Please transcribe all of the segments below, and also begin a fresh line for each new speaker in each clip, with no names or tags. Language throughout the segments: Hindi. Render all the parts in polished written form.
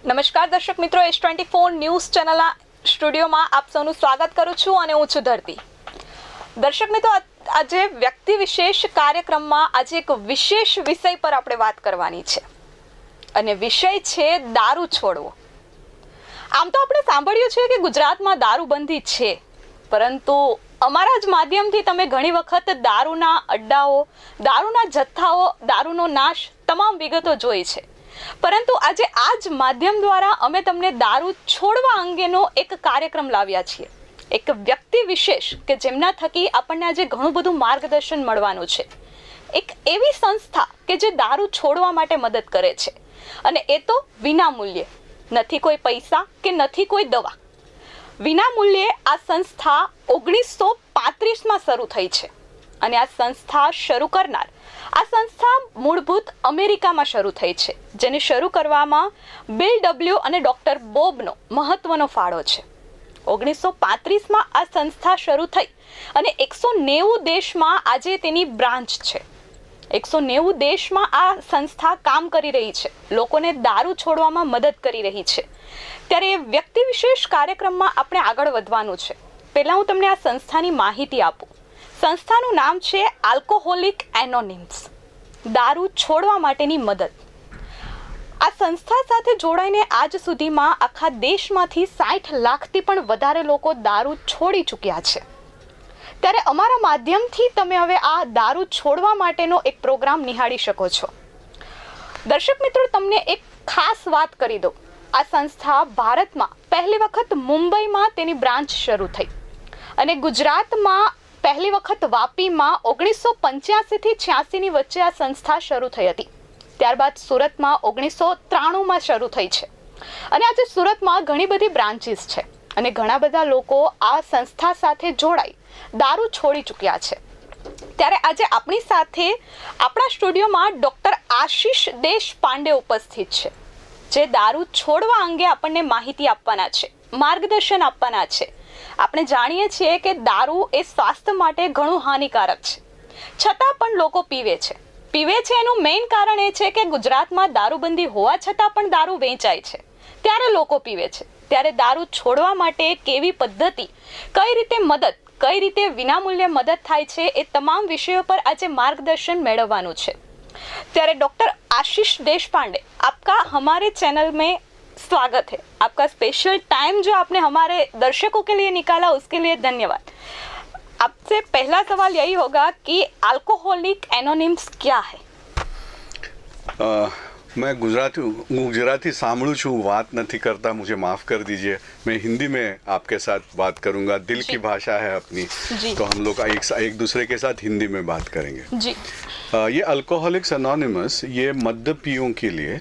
નમસ્કાર દર્શક મિત્રો, S24 ન્યૂઝ ચેનલના સ્ટુડિયોમાં આપ સૌનું સ્વાગત કરું છું અને હું છું ધરતી. દર્શક મિત્રો, આજે વ્યક્તિ વિશેષ કાર્યક્રમમાં આજે એક વિશેષ વિષય પર આપણે વાત કરવાની છે અને વિષય છે દારૂ છોડવો. આમ તો આપણે સાંભળ્યું છે કે ગુજરાતમાં દારૂબંધી છે, પરંતુ અમારા જ માધ્યમથી તમે ઘણી વખત દારૂના અડ્ડાઓ, દારૂના જથ્થાઓ, દારૂનો નાશ તમામ વિગતો જોઈ છે. પરંતુ આજે આ જ માધ્યમ દ્વારા અમે તમને દારૂ છોડવા અંગેનો એક કાર્યક્રમ લાવ્યા છીએ. એક વ્યક્તિ વિશેષ કે જેમના થકી આપણને આજે ઘણું બધું માર્ગદર્શન મળવાનું છે. એક એવી સંસ્થા કે જે દારૂ છોડવા માટે મદદ કરે છે, અને એ તો વિના મૂલ્યે. નથી કોઈ પૈસા કે નથી કોઈ દવા. વિના મૂલ્યે આ સંસ્થા 1935માં શરૂ થઈ છે અને આ સંસ્થા શરૂ કરનાર આ સંસ્થા મૂળભૂત અમેરિકામાં શરૂ થઈ છે, જેને શરૂ કરવામાં બિલ ડબલ્યુ અને ડોક્ટર બોબનો મહત્વનો ફાળો છે. 1935માં આ સંસ્થા શરૂ થઈ અને 190 દેશમાં આજે તેની બ્રાન્ચ છે. 190 દેશમાં આ સંસ્થા કામ કરી રહી છે, લોકોને દારૂ છોડવામાં મદદ કરી રહી છે. ત્યારે એ વ્યક્તિ વિશેષ કાર્યક્રમમાં આપણે આગળ વધવાનું છે. પહેલાં હું તમને આ સંસ્થાની માહિતી આપું. સંસ્થાનું નામ છે આલ્કોહોલિક એનોનિમ્સ, દારૂ છોડવા માટેની મદદ. આ સંસ્થા સાથે જોડાઈને આજ સુધીમાં આખા દેશમાંથી 60 લાખથી પણ વધારે લોકો દારૂ છોડી ચૂક્યા છે. ત્યારે અમારા માધ્યમથી તમે હવે આ દારૂ છોડવા માટેનો એક પ્રોગ્રામ નિહાળી શકો છો. દર્શક મિત્રો, તમને એક ખાસ વાત કરી દઉં. આ સંસ્થા ભારતમાં પહેલી વખત મુંબઈમાં તેની બ્રાન્ચ શરૂ થઈ અને ગુજરાતમાં પહેલી વખત વાપીમાં 1985 થી 86ની વચ્ચે આ સંસ્થા શરૂ થઈ હતી. ત્યારબાદ સુરતમાં 1993માં શરૂ થઈ છે અને આજે સુરતમાં ઘણી બધી બ્રાન્ચીસ છે અને ઘણા બધા લોકો આ સંસ્થા સાથે જોડાઈ દારૂ છોડી ચૂક્યા છે. ત્યારે આજે આપણી સાથે આપણા સ્ટુડિયોમાં ડોક્ટર આશીષ દેશપાંડે ઉપસ્થિત છે, જે દારૂ છોડવા અંગે આપણને માહિતી આપવાના છે, માર્ગદર્શન આપવાના છે. આપણે જાણીએ છીએ કે દારૂ એ સ્વાસ્થ્ય માટે ઘણું હાનિકારક છે, છતાં પણ લોકો પીવે છે. એનું મેઇન કારણ એ છે કે ગુજરાતમાં દારૂબંધી હોવા છતાં પણ દારૂ વેચાય છે, ત્યારે લોકો પીવે છે. ત્યારે દારૂ છોડવા માટે કેવી પદ્ધતિ, કઈ રીતે મદદ, કઈ રીતે વિનામૂલ્યે મદદ થાય છે, એ તમામ વિષયો પર આજે માર્गदर्शन મેળવવાનું છે. ત્યારે डॉक्टर आशीष देशपांडे, आपका हमारे चैनल में स्वागत है. आपका स्पेशल टाइम जो आपने हमारे दर्शकों के लिए निकाला, उसके लिए धन्यवाद. आपसे पहला सवाल यही होगा कि अल्कोहलिक एनोनिम्स क्या है?
मैं गुजराती सामड़ू छूँ, बात नहीं करता, मुझे माफ़ कर दीजिए. मैं हिंदी में आपके साथ बात करूँगा. दिल की भाषा है अपनी, तो हम लोग एक दूसरे के साथ हिंदी में बात करेंगे जी. ये अल्कोहलिक्स एनोनिमस ये मद्यपियों के लिए,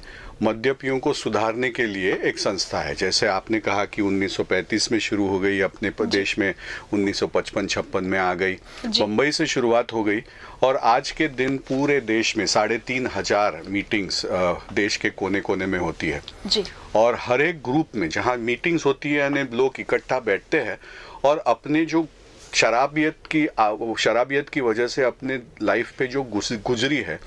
मद्यपियों को सुधारने के लिए एक संस्था है. जैसे आपने कहा कि 1935 में शुरू हो गई, अपने प्रदेश में 1955-56 में आ गई, बम्बई से शुरुआत हो गई और आज के दिन पूरे देश में 3500 मीटिंग्स देश के कोने कोने में होती है जी. और हर एक ग्रुप में जहाँ मीटिंग्स होती है यानी लोग इकट्ठा बैठते हैं और अपने जो शराबियत की वजह से अपने लाइफ पे जो गुजरी है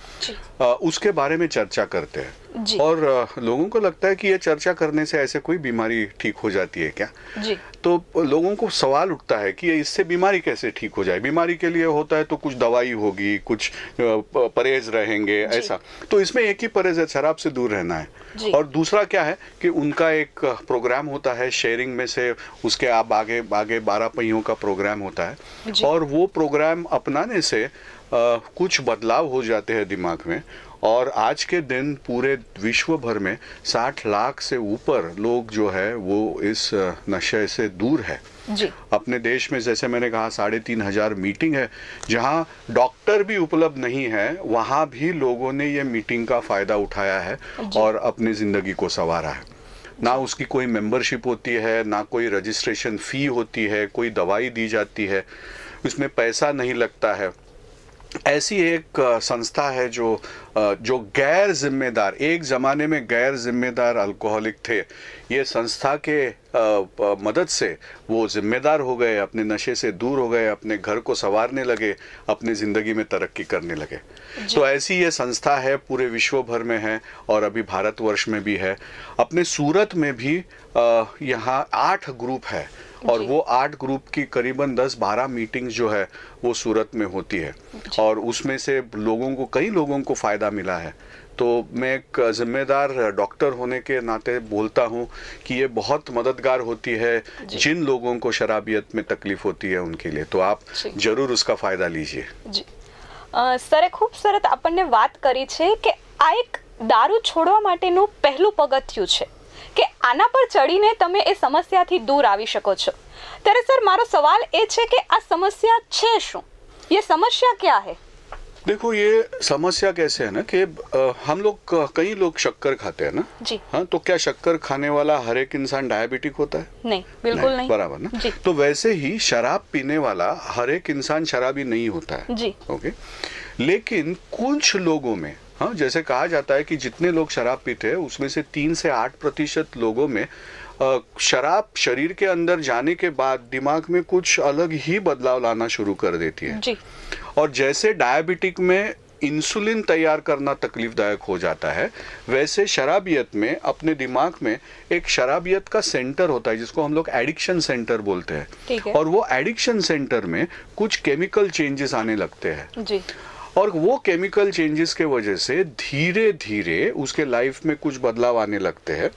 उसके बारे में चर्चा करते हैं. और लोगों को लगता है कि ये चर्चा करने से ऐसे कोई बीमारी ठीक हो जाती है क्या जी. तो लोगों को सवाल उठता है कि इससे बीमारी कैसे ठीक हो जाए. बीमारी के लिए होता है तो कुछ दवाई होगी, कुछ परहेज रहेंगे ऐसा. तो इसमें एक ही परहेज है, शराब से दूर रहना है. और दूसरा क्या है कि उनका एक प्रोग्राम होता है शेयरिंग में से, उसके आप आगे 12 पहियों का प्रोग्राम होता है और वो प्रोग्राम अपनाने से कुछ बदलाव हो जाते हैं दिमाग में. और आज के दिन पूरे विश्व भर में 60 लाख से ऊपर लोग जो है वो इस नशे से दूर है जी. अपने देश में जैसे मैंने कहा 3500 मीटिंग है, जहाँ डॉक्टर भी उपलब्ध नहीं है, वहाँ भी लोगों ने ये मीटिंग का फ़ायदा उठाया है और अपनी ज़िंदगी को संवारा है. ना उसकी कोई मेंबरशिप होती है, ना कोई रजिस्ट्रेशन फ़ी होती है, कोई दवाई दी जाती है, उसमें पैसा नहीं लगता है. ऐसी एक संस्था है जो जो गैर जिम्मेदार, एक ज़माने में गैर जिम्मेदार अल्कोहलिक थे, ये संस्था के मदद से वो जिम्मेदार हो गए, अपने नशे से दूर हो गए, अपने घर को संवारने लगे, अपनी ज़िंदगी में तरक्की करने लगे। तो ऐसी ये संस्था है, पूरे विश्व भर में है और अभी भारतवर्ष में भी है। अपने सूरत में भी यहाँ 8 ग्रुप है और वो 8 ग्रुप की करीबन 10-12 मीटिंग्स जो है वो सूरत में होती है और उसमें से कई लोगों को फ़ायदा मिला है। तो मैं एक जिम्मेदार डॉक्टर होने के नाते बोलता हूँ कि ये बहुत मददगार होती है जिन लोगों को शराबियत में तकलीफ होती है उनके लिए। तो आप जरूर उसका फ़ायदा लीजिए।
जी સરે ખૂબ સરસ આપણને વાત કરી છે કે આ એક દારૂ છોડવા માટેનું પહેલું પગથિયું છે કે આના પર ચડીને તમે એ સમસ્યાથી દૂર આવી શકો છો। ત્યારે સર મારો સવાલ એ છે કે આ સમસ્યા છે શું? ये समस्या क्या है?
देखो, ये समस्या कैसे है ना कि हम लोग कई लोग शक्कर खाते हैं ना
जी।
हाँ, तो क्या शक्कर खाने वाला हर एक इंसान डायबिटिक होता है?
नहीं, बिल्कुल नहीं।
बराबर ना
जी।
तो वैसे ही शराब पीने वाला हर एक इंसान शराबी नहीं होता है
जी।
ओके, लेकिन कुछ लोगों में, हाँ, जैसे कहा जाता है कि जितने लोग शराब पीते हैं उसमें से 3 से 8% लोगों में शराब शरीर के अंदर जाने के बाद दिमाग में कुछ अलग ही बदलाव लाना शुरू कर देती है
जी।
और जैसे डायबिटिक में इंसुलिन तैयार करना तकलीफदायक हो जाता है, वैसे शराबियत में अपने दिमाग में एक शराबियत का सेंटर होता है जिसको हम लोग एडिक्शन सेंटर बोलते हैं। और वो एडिक्शन सेंटर में कुछ केमिकल चेंजेस आने लगते हैं
जी।
और वो केमिकल चेंजेस के वजह से धीरे धीरे उसके लाइफ में कुछ बदलाव आने लगते हैं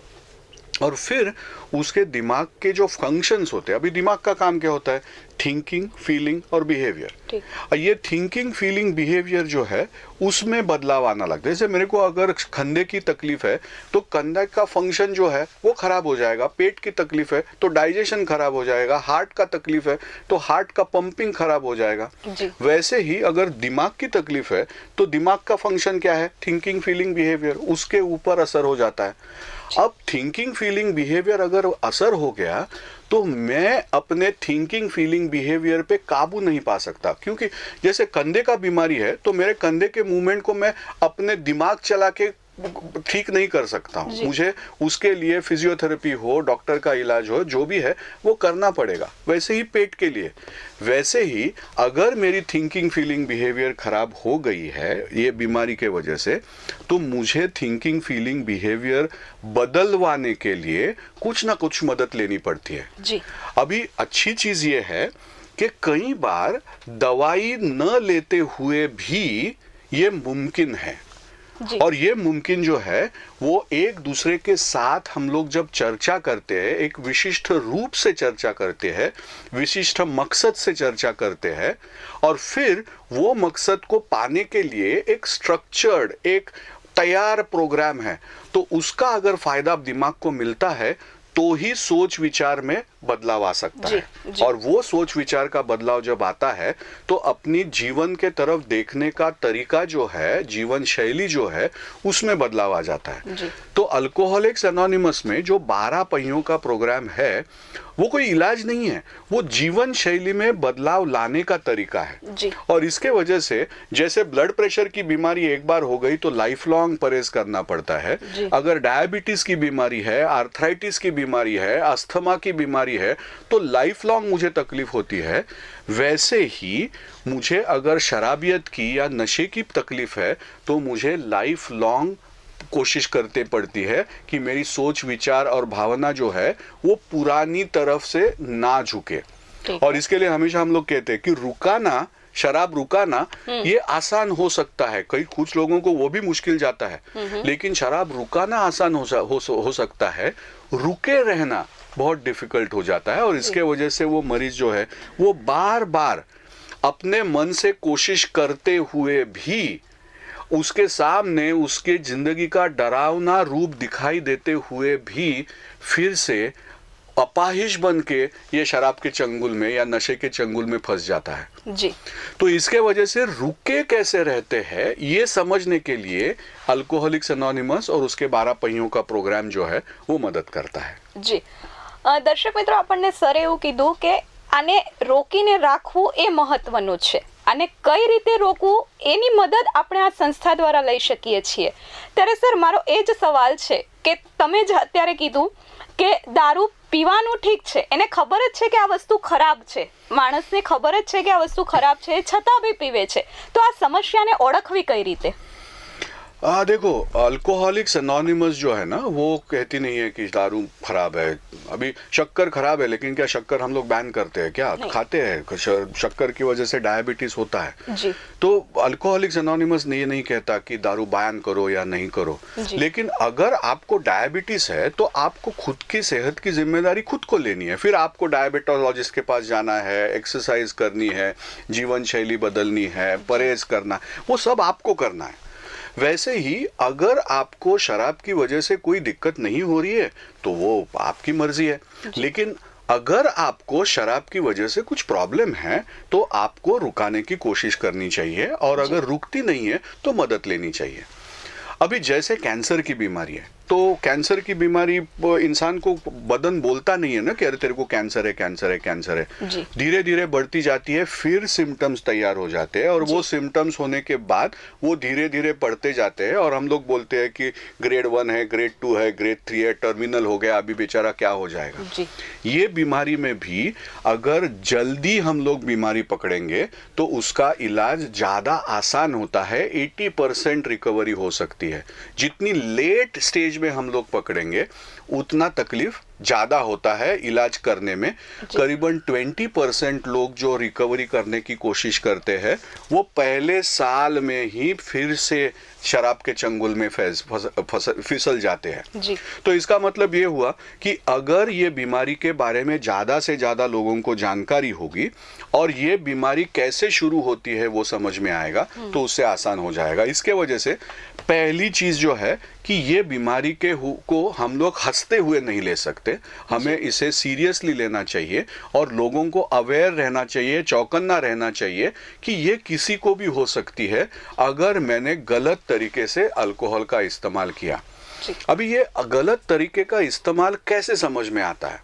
और फिर उसके दिमाग के जो फंक्शंस होते हैं, अभी दिमाग का काम क्या होता है? थिंकिंग, फीलिंग और बिहेवियर। ये थिंकिंग, फीलिंग, बिहेवियर जो है उसमें बदलाव आना लगता है। जैसे मेरे को अगर कंधे की तकलीफ है तो कंधे का फंक्शन जो है वो खराब हो जाएगा, पेट की तकलीफ है तो डाइजेशन खराब हो जाएगा, हार्ट का तकलीफ है तो हार्ट का पंपिंग खराब हो जाएगा। वैसे ही अगर दिमाग की तकलीफ है तो दिमाग का फंक्शन क्या है? थिंकिंग, फीलिंग, बिहेवियर, उसके ऊपर असर हो जाता है। अब थिंकिंग, फीलिंग, बिहेवियर अगर असर हो गया तो मैं अपने थिंकिंग, फीलिंग, बिहेवियर पे काबू नहीं पा सकता, क्योंकि जैसे कंधे का बीमारी है तो मेरे कंधे के मूवमेंट को मैं अपने दिमाग चला के ठीक नहीं कर सकता हूँ। मुझे उसके लिए फिजियोथेरेपी हो, डॉक्टर का इलाज हो, जो भी है वो करना पड़ेगा। वैसे ही पेट के लिए, वैसे ही अगर मेरी थिंकिंग, फीलिंग, बिहेवियर खराब हो गई है ये बीमारी के वजह से, तो मुझे थिंकिंग, फीलिंग, बिहेवियर बदलवाने के लिए कुछ ना कुछ मदद लेनी पड़ती है जी। अभी अच्छी चीज ये है कि कई बार दवाई न लेते हुए भी ये मुमकिन है और ये मुमकिन जो है वो एक दूसरे के साथ हम लोग जब चर्चा करते हैं, एक विशिष्ट रूप से चर्चा करते हैं, विशिष्ट मकसद से चर्चा करते हैं और फिर वो मकसद को पाने के लिए एक स्ट्रक्चर्ड, एक तैयार प्रोग्राम है, तो उसका अगर फायदा दिमाग को मिलता है तो ही सोच विचार में बदलाव आ सकता है। और वो सोच विचार का बदलाव जब आता है तो अपनी जीवन के तरफ देखने का तरीका जो है, जीवन शैली जो है, उसमें बदलाव आ जाता है। तो अल्कोहलिक्स एनोनिमस में जो 12 पहियों का प्रोग्राम है वो कोई इलाज नहीं है, वो जीवन शैली में बदलाव लाने का तरीका है जी। और इसके वजह से जैसे ब्लड प्रेशर की बीमारी एक बार हो गई तो लाइफ लॉन्ग परहेज करना पड़ता है। अगर डायबिटीज की बीमारी है, आर्थराइटिस की बीमारी है, अस्थमा की बीमारी है तो लाइफ लॉन्ग मुझे तकलीफ होती है। वैसे ही मुझे अगर शराबियत की या नशे की तकलीफ है तो मुझे लाइफ लॉन्ग कोशिश करते पड़ती है कि मेरी सोच, विचार और भावना जो है वो पुरानी तरफ से ना झुके। और इसके लिए हमेशा हम लोग कहते हैं कि रुकाना, शराब रुकाना ये आसान हो सकता है, कई कुछ लोगों को वो भी मुश्किल जाता है, लेकिन शराब रुकाना आसान हो सकता है, रुके रहना बहुत डिफिकल्ट हो जाता है। और इसके वजह से वो मरीज जो है वो बार बार अपने मन से कोशिश करते हुए भी उसके सामने उसके जिंदगी का डरावना रूप दिखाई देते हुए भी फिर से अपाहिज बन के ये शराब के चंगुल में या नशे के चंगुल में फंस जाता है जी। तो इसके वजह से रुके कैसे रहते हैं ये समझने के लिए अल्कोहलिक्स एनोनिमस और उसके 12 पहियों का प्रोग्राम जो है वो मदद करता है
जी। दर्शक मित्रों, આપણને સરે એવું કીધું કે આને રોકીને રાખવું એ મહત્વનું છે। અને કઈ રીતે રોકવું એની મદદ આપણે આ સંસ્થા દ્વારા લઈ શકીએ છીએ. ત્યારે સર મારો એ જ સવાલ છે કે તમે જ અત્યારે કીધું કે દારૂ પીવાનું ઠીક છે, એને ખબર જ છે કે આ વસ્તુ ખરાબ છે, માણસને ખબર જ છે કે આ વસ્તુ ખરાબ છે, છતાં બી પીવે છે, તો આ સમસ્યાને ઓળખવી કઈ રીતે?
देखो, अल्कोहलिक्स एनोनिमस जो है ना वो कहती नहीं है कि दारू खराब है. अभी शक्कर खराब है, लेकिन क्या शक्कर हम लोग बैन करते हैं क्या? खाते हैं. शक्कर की वजह से डायबिटीज होता है
जी.
तो अल्कोहलिक्स एनोनिमस ये नहीं कहता कि दारू बैन करो या नहीं करो. लेकिन अगर आपको डायबिटीज है तो आपको खुद की सेहत की जिम्मेदारी खुद को लेनी है. फिर आपको डायबिटोलॉजिस्ट के पास जाना है, एक्सरसाइज करनी है, जीवन शैली बदलनी है, परहेज करना, वो सब आपको करना है. वैसे ही अगर आपको शराब की वजह से कोई दिक्कत नहीं हो रही है तो वो आपकी मर्जी है. लेकिन अगर आपको शराब की वजह से कुछ प्रॉब्लम है तो आपको रुकाने की कोशिश करनी चाहिए, और अगर रुकती नहीं है तो मदद लेनी चाहिए. अभी जैसे कैंसर की बीमारी है, तो कैंसर की बीमारी इंसान को बदन बोलता नहीं है ना कि अरे तेरे को कैंसर है, कैंसर है, कैंसर है. धीरे धीरे बढ़ती जाती है, फिर सिम्टम्स तैयार हो जाते हैं, और वो सिम्टम्स होने के बाद वो धीरे धीरे बढ़ते जाते हैं, और हम लोग बोलते हैं कि ग्रेड 1 है, ग्रेड 2 है, ग्रेड 3 है, टर्मिनल हो गया, अभी बेचारा क्या हो जाएगा. ये बीमारी में भी अगर जल्दी हम लोग बीमारी पकड़ेंगे तो उसका इलाज ज्यादा आसान होता है. 80% रिकवरी हो सकती है. जितनी लेट स्टेज में हम लोग पकड़ेंगे उतना तकलीफ ज्यादा होता है इलाज करने में. करीबन 20% लोग जो रिकवरी करने की कोशिश करते हैं वो पहले साल में ही फिर से शराब के चंगुल में फिसल जाते हैं. तो इसका मतलब ये हुआ कि अगर ये बीमारी के बारे में ज्यादा से ज्यादा लोगों को जानकारी होगी और ये बीमारी कैसे शुरू होती है वो समझ में आएगा तो उससे आसान हो जाएगा. इसके वजह से पहली चीज जो है कि ये बीमारी को हम लोग हंसते हुए नहीं ले सकते. हमें इसे सीरियसली लेना चाहिए और लोगों को अवेयर रहना चाहिए, चौकन्ना रहना चाहिए कि ये किसी को भी हो सकती है अगर मैंने गलत तरीके से अल्कोहल का इस्तेमाल किया. अभी ये गलत तरीके का इस्तेमाल कैसे समझ में आता है?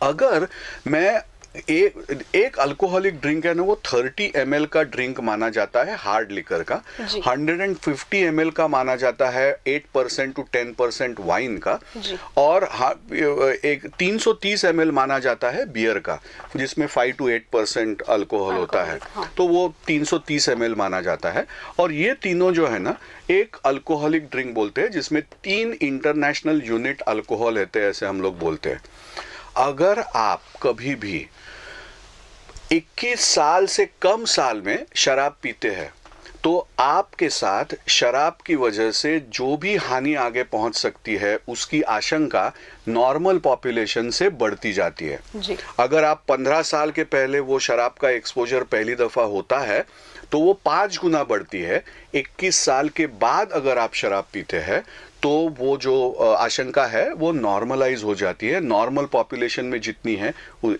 अगर मैं एक अल्कोहलिक ड्रिंक है ना वो 30 ml का ड्रिंक माना जाता है हार्ड लिकर का. 150 ml का माना जाता है 8% to 10% वाइन का. और एक 330 ml माना जाता है बियर का जिसमें 5 to 8% अल्कोहल होता है. तो वो 330 ml माना जाता है. और ये तीनों जो है ना एक अल्कोहलिक ड्रिंक बोलते हैं जिसमें 3 इंटरनेशनल यूनिट अल्कोहल रहते हैं, ऐसे हम लोग बोलते हैं. अगर आप कभी भी 21 साल से कम साल में शराब पीते हैं तो आपके साथ शराब की वजह से जो भी हानि आगे पहुंच सकती है उसकी आशंका नॉर्मल पॉपुलेशन से बढ़ती जाती है. अगर आप 15 साल के पहले वो शराब का एक्सपोजर पहली दफा होता है तो वो 5 गुना बढ़ती है. 21 साल के बाद अगर आप शराब पीते हैं तो वो जो आशंका है वो नॉर्मलाइज हो जाती है नॉर्मल पॉपुलेशन में जितनी है.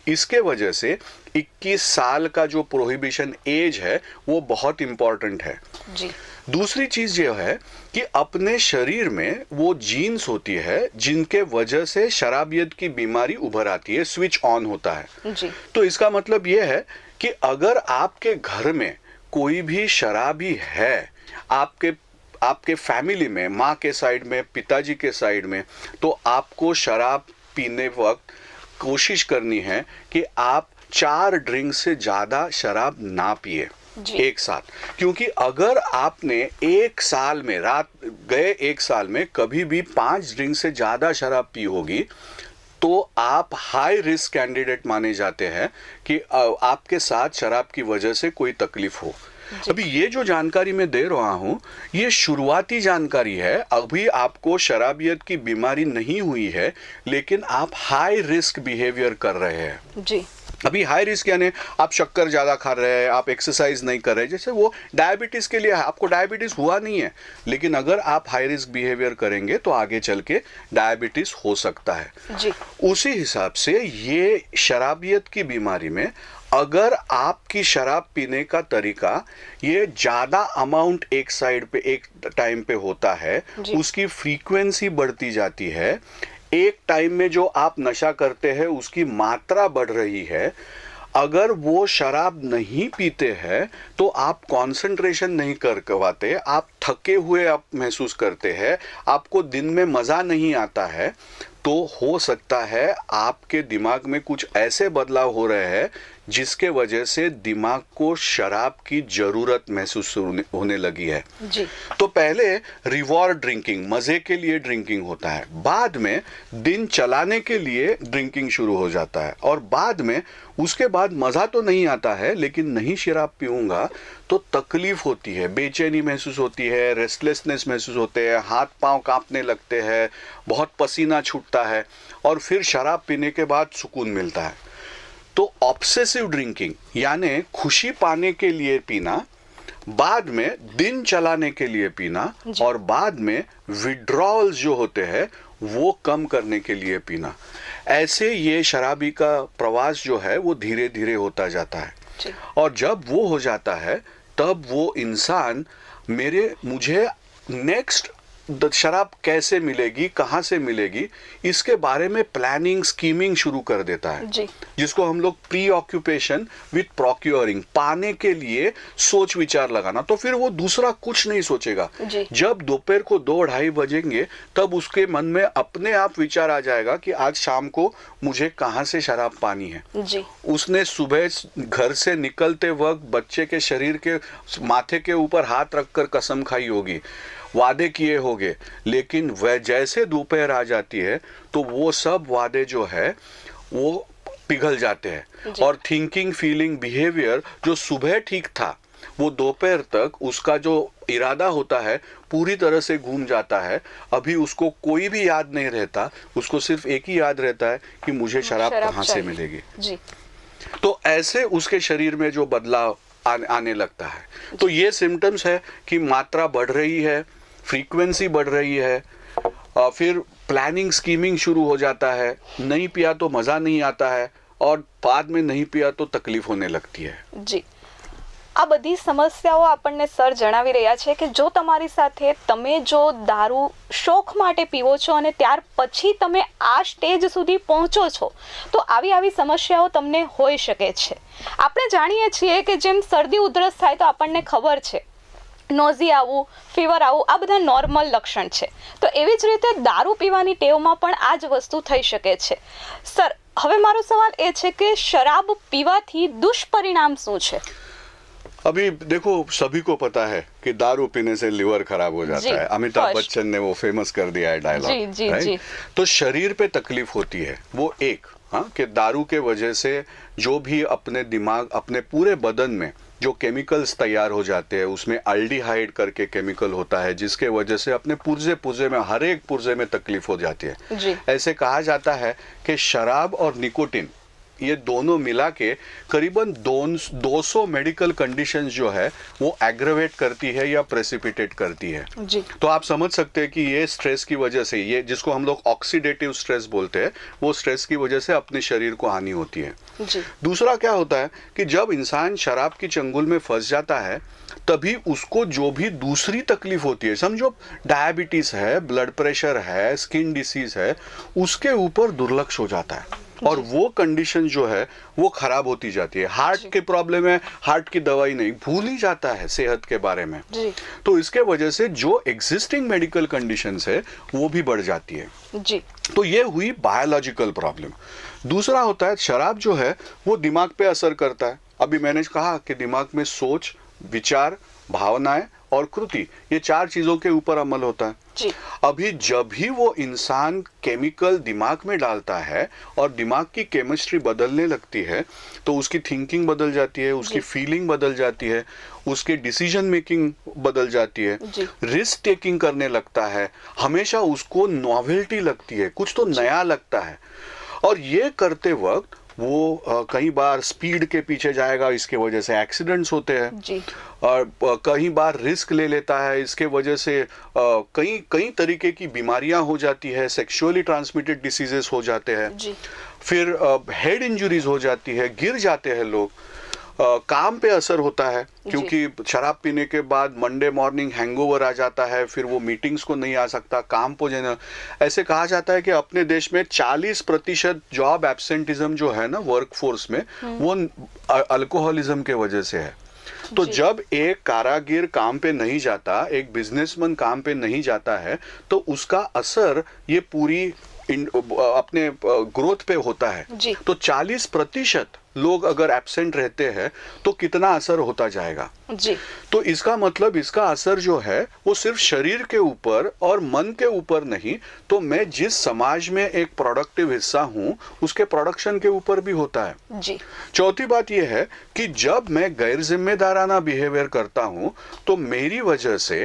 इसके वजह से 21 साल का जो प्रोहिबिशन एज है वो बहुत इंपॉर्टेंट है. दूसरी चीज ये है कि अपने शरीर में वो जीन्स होती है जिनके वजह से शराबियत की बीमारी उभर आती है, स्विच ऑन होता है. तो इसका मतलब ये है कि अगर आपके घर में कोई भी शराबी है, आपके फैमिली में, माँ के साइड में, पिताजी के साइड में, तो आपको शराब पीने वक्त कोशिश करनी है कि आप 4 ड्रिंक से ज्यादा शराब ना पिए एक साथ. क्योंकि अगर आपने एक साल में गए 1 साल में कभी भी 5 ड्रिंक से ज्यादा शराब पी होगी तो आप हाई रिस्क कैंडिडेट माने जाते हैं कि आपके साथ शराब की वजह से कोई तकलीफ हो. अभी ये जो जानकारी मैं दे रहा हूँ ये शुरुआती जानकारी है. अभी आपको शराबियत की बीमारी नहीं हुई है लेकिन आप हाई रिस्क बिहेवियर कर रहे हैं. अभी हाई रिस्क यानी आप शक्कर ज़्यादा खा रहे हैं, आप एक्सरसाइज नहीं कर रहे, जैसे वो डायबिटीज़ के लिए है. आपको डायबिटीज़ हुआ नहीं है लेकिन अगर आप हाई रिस्क बिहेवियर करेंगे तो आगे चल के डायबिटीज़ हो सकता है. उसी हिसाब से ये शराबियत की बीमारी में अगर आपकी शराब पीने का तरीका ये ज़्यादा अमाउंट एक साइड पे एक टाइम पे होता है, उसकी फ्रीक्वेंसी बढ़ती जाती है, एक टाइम में जो आप नशा करते हैं उसकी मात्रा बढ़ रही है, अगर वो शराब नहीं पीते हैं तो आप कंसंट्रेशन नहीं कर पाते, आप थके हुए आप महसूस करते हैं, आपको दिन में मज़ा नहीं आता है, तो हो सकता है आपके दिमाग में कुछ ऐसे बदलाव हो रहे हैं जिसके वजह से दिमाग को शराब की जरूरत महसूस होने लगी है
जी।
तो पहले रिवॉर्ड ड्रिंकिंग, मजे के लिए ड्रिंकिंग होता है, बाद में दिन चलाने के लिए ड्रिंकिंग शुरू हो जाता है, और बाद में उसके बाद मजा तो नहीं आता है, लेकिन नहीं शराब पीऊंगा तो तकलीफ होती है, बेचैनी महसूस होती है, रेस्टलेसनेस महसूस होते हैं, हाथ पांव कांपने लगते हैं, बहुत पसीना छूटता है, और फिर शराब पीने के बाद सुकून मिलता है। तो ऑब्सेसिव ड्रिंकिंग यानी खुशी पाने के लिए पीना, बाद में दिन चलाने के लिए पीना, और बाद में विड्रॉल्स जो होते हैं वो कम करने के लिए पीना, ऐसे ये शराबी का प्रवास जो है वो धीरे धीरे होता जाता है। और जब वो हो जाता है तब वो इंसान मुझे नेक्स्ट शराब कैसे मिलेगी, कहाँ से मिलेगी, इसके बारे में प्लानिंग, स्कीमिंग शुरू कर देता है
जी।
जिसको हम लोग प्री ऑक्यूपेशन विथ प्रोक्योरिंग, पाने के लिए सोच विचार लगाना। तो फिर वो दूसरा कुछ नहीं सोचेगा। जब दोपहर को 2-2:30 बजेंगे तब उसके मन में अपने आप विचार आ जाएगा कि आज शाम को मुझे कहाँ से शराब पानी है
जी।
उसने सुबह घर से निकलते वक्त बच्चे के शरीर के माथे के ऊपर हाथ रखकर कसम खाई होगी, वादे किए होंगे, लेकिन वह जैसे दोपहर आ जाती है तो वो सब वादे जो है वो पिघल जाते हैं, और थिंकिंग, फीलिंग, बिहेवियर जो सुबह ठीक था वो दोपहर तक उसका जो इरादा होता है पूरी तरह से घूम जाता है। अभी उसको कोई भी याद नहीं रहता, उसको सिर्फ एक ही याद रहता है कि मुझे शराब कहाँ से मिलेगी जी। तो ऐसे उसके शरीर में जो बदलाव आने लगता है। तो ये सिम्टम्स है कि मात्रा बढ़ रही है, फ्रीक्वेंसी बढ़ रही है, फिर प्लानिंग, स्कीमिंग शुरू हो जाता है, नहीं पिया तो मजा नहीं आता है, और बाद में नहीं पिया तो तकलीफ होने लगती है
जी। આ બધી સમસ્યાઓ આપણને સર જણાવી રહ્યા છે કે જો તમારી સાથે તમે જો દારૂ શોખ માટે પીવો છો અને ત્યાર પછી તમે આ સ્ટેજ સુધી પહોંચો છો તો આવી સમસ્યાઓ તમને હોઈ શકે છે। આપણે જાણીએ છીએ કે જેમ શરદી ઉધરસ થાય તો આપણને ખબર છે નોઝી આવવું, ફીવર આવવું, આ બધા નોર્મલ લક્ષણ છે। તો એવી જ રીતે દારૂ પીવાની ટેવમાં પણ આ જ વસ્તુ થઈ શકે છે। સર, હવે મારો સવાલ એ છે કે શરાબ પીવાથી દુષ્પરિણામ શું છે?
अभी देखो, सभी को पता है कि दारू पीने से लिवर खराब हो जाता है। अमिताभ बच्चन ने वो फेमस कर दिया है डायलॉग। तो शरीर पे तकलीफ होती है वो एक, हाँ, कि दारू के वजह से जो भी अपने दिमाग, अपने पूरे बदन में जो केमिकल्स तैयार हो जाते हैं, उसमें अल्डिहाइड करके केमिकल होता है जिसके वजह से अपने पुर्जे में, हर एक पुर्जे में तकलीफ हो जाती है। ऐसे कहा जाता है कि शराब और निकोटिन ये दोनों मिला के करीबन 200 मेडिकल कंडीशंस जो है वो एग्रेवेट करती है या प्रेसिपिटेट करती है जी। तो आप समझ सकते हैं कि ये स्ट्रेस की वजह से, ये जिसको हम लोग ऑक्सीडेटिव स्ट्रेस बोलते हैं, वो स्ट्रेस की वजह से अपने शरीर को हानि होती है जी। दूसरा क्या होता है कि जब इंसान शराब की चंगुल में फंस जाता है तभी उसको जो भी दूसरी तकलीफ होती है, समझो डायबिटीज है, ब्लड प्रेशर है, स्किन डिसीज है, उसके ऊपर दुर्लक्ष हो जाता है और वो कंडीशन जो है वो खराब होती जाती है। हार्ट के प्रॉब्लम है, हार्ट की दवाई नहीं, भूल ही जाता है सेहत के बारे में जी। तो इसके वजह से जो एग्जिस्टिंग मेडिकल कंडीशंस है वो भी बढ़ जाती है जी। तो ये हुई बायोलॉजिकल प्रॉब्लम। दूसरा होता है शराब जो है वो दिमाग पे असर करता है। अभी मैंने कहा कि दिमाग में सोच, विचार, भावनाएं और कृति, ये 4 चीजों के ऊपर अमल होता है जी। अभी जब भी वो इंसान केमिकल दिमाग में डालता है और दिमाग की केमिस्ट्री बदलने लगती है तो उसकी थिंकिंग बदल जाती है, उसकी फीलिंग बदल जाती है, उसके डिसीजन मेकिंग बदल जाती है, रिस्क टेकिंग करने लगता है, हमेशा उसको नॉवेल्टी लगती है, कुछ तो नया लगता है। और ये करते वक्त वो कई बार स्पीड के पीछे जाएगा, इसके वजह से एक्सीडेंट्स होते हैं जी। और कई बार रिस्क ले लेता है, इसके वजह से कई तरीके की बीमारियां हो जाती है, सेक्सुअली ट्रांसमिटेड डिसीजेस हो जाते हैं जी। फिर हेड इंजरीज हो जाती है, गिर जाते हैं लोग। काम पे असर होता है, क्योंकि शराब पीने के बाद मंडे मॉर्निंग हैंगओवर आ जाता है, फिर वो मीटिंग्स को नहीं आ सकता, काम को जाना। ऐसे कहा जाता है कि अपने देश में 40% जॉब एब्सेंटिज्म जो है ना वर्क फोर्स में, वो अल्कोहलिज्म के वजह से है। तो जब एक कारागिर काम पे नहीं जाता, एक बिजनेसमैन काम पे नहीं जाता है, तो उसका असर ये पूरी अपने ग्रोथ पे होता है। तो 40% लोग अगर एब्सेंट रहते हैं तो कितना असर होता जाएगा जी। तो इसका मतलब इसका असर जो है वो सिर्फ शरीर के ऊपर और मन के ऊपर नहीं, तो मैं जिस समाज में एक प्रोडक्टिव हिस्सा हूं उसके प्रोडक्शन के ऊपर भी होता है जी। चौथी बात यह है कि जब मैं गैर जिम्मेदाराना बिहेवियर करता हूं तो मेरी वजह से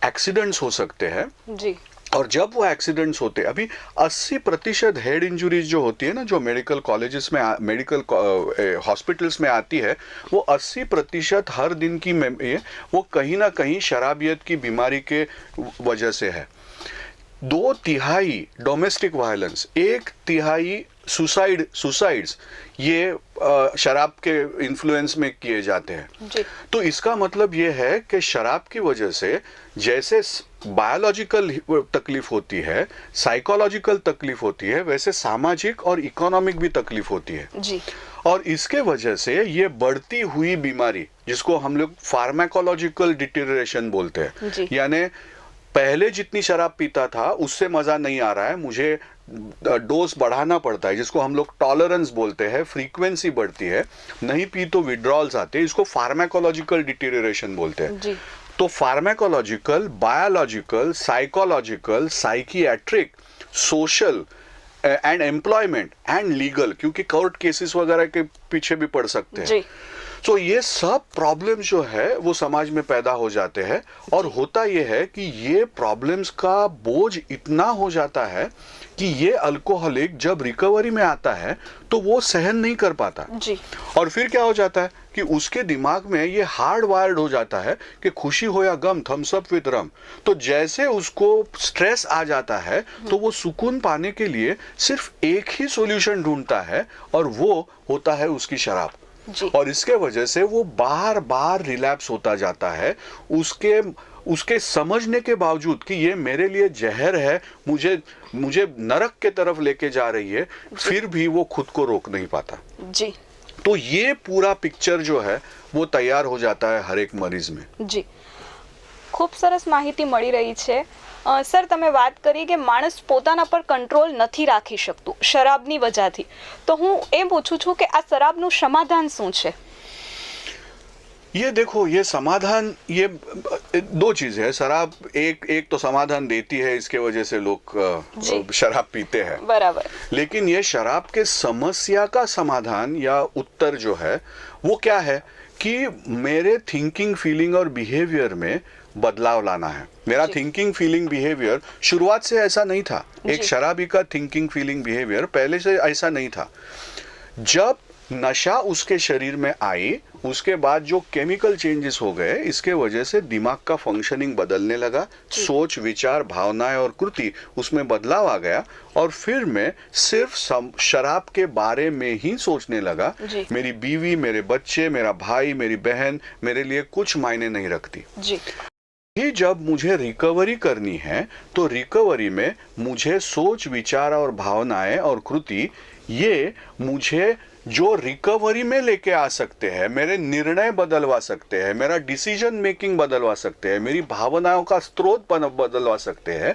एक्सीडेंट्स हो सकते हैं जी। और जब वो एक्सीडेंट्स होते हैं, अभी 80% हेड इंजुरीज जो होती है ना, जो मेडिकल कॉलेजेस में मेडिकल हॉस्पिटल्स में आती है, वो 80% हर दिन की वो कहीं ना कहीं शराबियत की बीमारी के वजह से है। 2/3 डोमेस्टिक वायलेंस, 1/3 सुसाइड्स ये शराब के इन्फ्लुएंस में किए जाते हैं जी। तो इसका मतलब ये है कि शराब की वजह से जैसे बायोलॉजिकल तकलीफ होती है, साइकोलॉजिकल तकलीफ होती है, वैसे सामाजिक और इकोनॉमिक भी तकलीफ होती है जी। और इसके वजह से ये बढ़ती हुई बीमारी, जिसको हम लोग फार्माकोलॉजिकल डिटेरियोरेशन बोलते हैं, यानी पहले जितनी शराब पीता था उससे मजा नहीं आ रहा है, मुझे डोज बढ़ाना पड़ता है, जिसको हम लोग टॉलरेंस बोलते हैं, फ्रीक्वेंसी बढ़ती है, नहीं पी तो विड्रॉल्स आते हैं, इसको फार्माकोलॉजिकल डिटेरियोरेशन बोलते हैं जी। तो pharmacological, biological, psychological, psychiatric, social and employment and legal, क्योंकि कोर्ट केसेस वगैरह के पीछे भी पड़ सकते हैं। तो ये सब प्रॉब्लम्स जो है वो समाज में पैदा हो जाते हैं, और होता ये है कि ये प्रॉब्लम्स का बोझ इतना हो जाता है कि ये अल्कोहलिक जब रिकवरी में आता है तो वो सहन नहीं कर पाता जी। और फिर क्या हो जाता है कि उसके दिमाग में ये हार्ड वायर्ड हो जाता है कि खुशी हो या गम, थम्स अप विद रम। तो जैसे उसको स्ट्रेस आ जाता है तो वो सुकून पाने के लिए सिर्फ एक ही सॉल्यूशन ढूंढता है, और वो होता है उसकी शराब जी। और इसके वजह से वो बार बार रिलैप्स होता जाता है, उसके समझने के बावजूद कि ये मेरे लिए जहर है, मुझे नरक के तरफ लेके जा रही है, फिर भी वो खुद को रोक नहीं पाता जी। तो ये पूरा पिक्चर जो है वो तैयार हो जाता है हर एक मरीज में
जी। खूब सरस माहिती मળી રહી છે સર। તમે વાત કરી કે માણસ પોતાના પર કંટ્રોલ નથી રાખી શકતું શરાબની વજહથી, તો હું એમ પૂછું છું કે આ શરાબનું સમાધાન શું છે?
ये देखो, ये समाधान, ये दो चीज है। शराब एक तो समाधान देती है, इसके वजह से लोग शराब पीते हैं,
बराबर।
लेकिन ये शराब के समस्या का समाधान या उत्तर जो है वो क्या है कि मेरे थिंकिंग, फीलिंग और बिहेवियर में बदलाव लाना है। मेरा थिंकिंग, फीलिंग, बिहेवियर शुरुआत से ऐसा नहीं था। एक शराबी का थिंकिंग, फीलिंग, बिहेवियर पहले से ऐसा नहीं था। जब नशा उसके शरीर में आई, उसके बाद जो केमिकल चेंजेस हो गए, इसके वजह से दिमाग का फंक्शनिंग बदलने लगा, सोच, विचार, भावनाएं और कृति उसमें बदलाव आ गया, और फिर मैं सिर्फ शराब के बारे में ही सोचने लगा। मेरी बीवी, मेरे बच्चे, मेरा भाई, मेरी बहन मेरे लिए कुछ मायने नहीं रखती जी। ही जब मुझे रिकवरी करनी है तो रिकवरी में मुझे सोच, विचार और भावनाएं और कृति, ये मुझे जो रिकवरी में लेके आ सकते हैं, मेरे निर्णय बदलवा सकते हैं, मेरा डिसीजन मेकिंग बदलवा सकते हैं, मेरी भावनाओं का स्रोत बदलवा सकते हैं,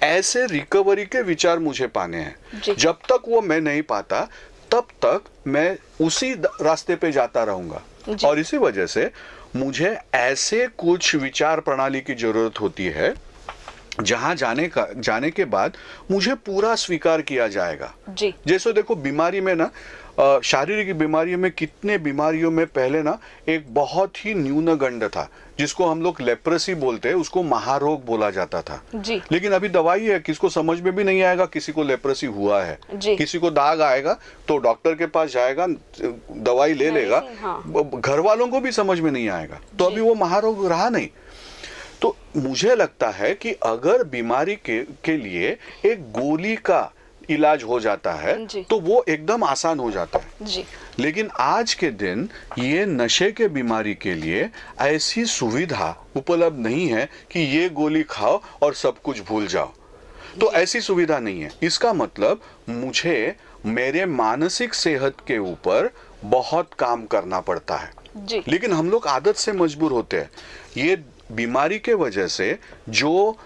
ऐसे रिकवरी के विचार मुझे पाने हैं। जब तक वो मैं नहीं पाता तब तक मैं उसी रास्ते पे जाता रहूंगा, और इसी वजह से मुझे ऐसे कुछ विचार प्रणाली की जरूरत होती है जहां जाने के बाद मुझे पूरा स्वीकार किया जाएगा जी। जैसे देखो, बीमारी में ना, शारीरिक बीमारियों में, कितने बीमारियों में पहले ना एक बहुत ही न्यूनगंड था, जिसको हम लोग लेप्रेसी बोलते हैं, उसको महारोग बोला जाता था जी। लेकिन अभी दवाई है, किसको समझ में भी नहीं आएगा किसी को लेप्रेसी हुआ है जी। किसी को दाग आएगा तो डॉक्टर के पास जाएगा, दवाई ले लेगा, घर वालों को भी समझ में नहीं आएगा, तो अभी वो महारोग रहा नहीं। तो मुझे लगता है कि अगर बीमारी के लिए एक गोली का इलाज हो जाता है
जी।
तो वो एकदम आसान हो जाता है
जी।
लेकिन आज के दिन ये नशे के बीमारी के लिए ऐसी सुविधा उपलब्ध नहीं है कि ये गोली खाओ और सब कुछ भूल जाओ। तो ऐसी सुविधा नहीं है। इसका मतलब मुझे मेरे मानसिक सेहत के ऊपर बहुत काम करना पड़ता है
जी।
लेकिन हम लोग आदत से मजबूर होते हैं। ये बीमारी के वजह से जो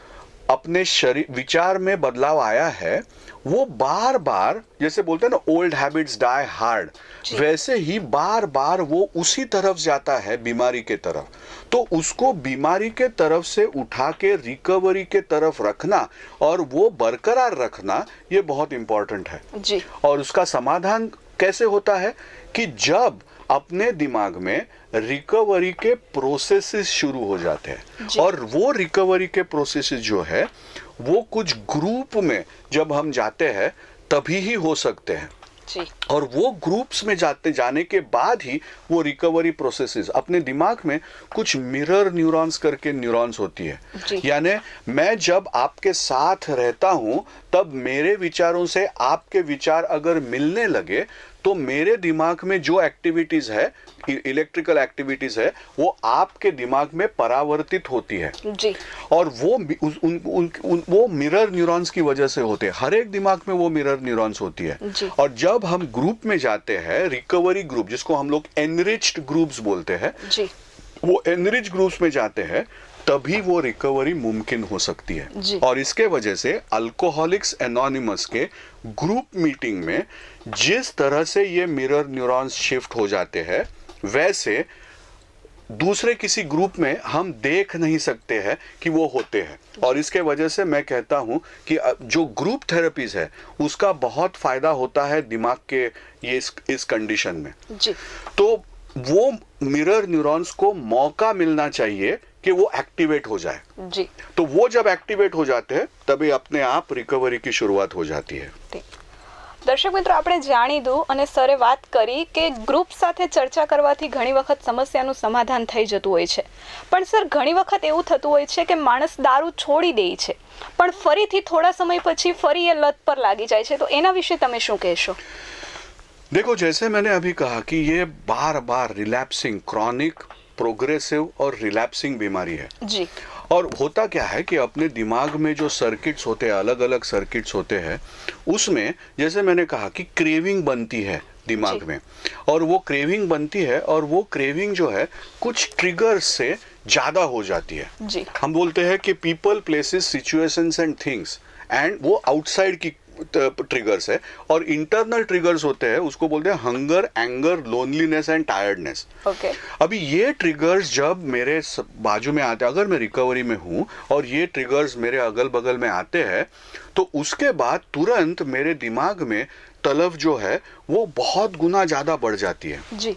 अपने शरीर विचार में बदलाव आया है वो बार बार, जैसे बोलते हैं ना ओल्ड हैबिट्स डाई हार्ड, वैसे ही बार बार वो उसी तरफ जाता है, बीमारी के तरफ। तो उसको बीमारी के तरफ से उठा के रिकवरी के तरफ रखना और वो बरकरार रखना ये बहुत इंपॉर्टेंट है
जी।
और उसका समाधान कैसे होता है कि जब अपने दिमाग में रिकवरी के प्रोसेसेस शुरू हो जाते हैं और वो रिकवरी के प्रोसेसेस जो है वो कुछ ग्रुप में जब हम जाते हैं तभी ही हो सकते हैं
जी।
और वो ग्रुप्स में जाने के बाद ही वो रिकवरी प्रोसेसेस, अपने दिमाग में कुछ मिरर न्यूरॉन्स करके न्यूरॉन्स होती है, यानी मैं जब आपके साथ रहता हूं तब मेरे विचारों से आपके विचार अगर मिलने लगे तो मेरे दिमाग में जो एक्टिविटीज है, इलेक्ट्रिकल एक्टिविटीज है, वो आपके दिमाग में परावर्तित होती है
जी।
और वो मिरर न्यूरॉन्स की वजह से होते हैं। हर एक दिमाग में वो मिरर न्यूरॉन्स होती है
जी।
और जब हम ग्रुप में जाते हैं, रिकवरी ग्रुप जिसको हम लोग एनरिच्ड ग्रुप्स बोलते हैं
जी।
वो एनरिच ग्रुप्स में जाते हैं तभी वो रिकवरी मुमकिन हो सकती है
जी।
और इसके वजह से अल्कोहलिक्स एनोनिमस के ग्रुप मीटिंग में जिस तरह से ये मिरर न्यूरॉन्स शिफ्ट हो जाते हैं वैसे दूसरे किसी ग्रुप में हम देख नहीं सकते हैं कि वो होते हैं और इसके वजह से मैं कहता हूं कि जो ग्रुप थेरेपीज है उसका बहुत फायदा होता है दिमाग के ये इस कंडीशन में
जी।
तो वो मिरर न्यूरॉन्स को मौका मिलना चाहिए कि वो एक्टिवेट हो जाए
जी।
तो वो जब एक्टिवेट हो जाते हैं तभी अपने आप रिकवरी की शुरुआत हो जाती है।
દર્શક મિત્રો, આપણે જાણીધું અને સરે વાત કરી કે ગ્રુપ સાથે ચર્ચા કરવાથી ઘણી વખત સમસ્યાનું સમાધાન થઈ જતું હોય છે, પણ સર ઘણી વખત એવું થતું હોય છે કે માણસ દારૂ છોડી દે છે પણ ફરીથી થોડા સમય પછી ફરી એ લત પર લાગી જાય છે, તો એના વિશે તમે શું કહેશો?
देखो, जैसे मैंने अभी कहा कि ये बार बार रिलैप्सिंग, क्रॉनिक, प्रोग्रेसिव और रिलैप्सिंग बीमारी है
जी।
और होता क्या है कि अपने दिमाग में जो सर्किट्स होते हैं, अलग अलग सर्किट्स होते हैं, उसमें जैसे मैंने कहा कि क्रेविंग बनती है दिमाग में और वो क्रेविंग बनती है और वो क्रेविंग जो है कुछ ट्रिगर्स से ज्यादा हो जाती है
जी।
हम बोलते हैं कि people, places, situations and things, and वो आउटसाइड की ट्रिगर्स है और इंटरनल ट्रिगर्स होते हैं, उसको बोलते हैं hunger, anger, loneliness and tiredness.
Okay.
अभी ये ट्रिगर्स जब मेरे बाजू में आते हैं, अगर मैं रिकवरी में हूं और ये ट्रिगर्स मेरे अगल बगल में आते हैं तो उसके बाद तुरंत मेरे दिमाग में तलब जो है वो बहुत गुना ज्यादा बढ़ जाती है
जी।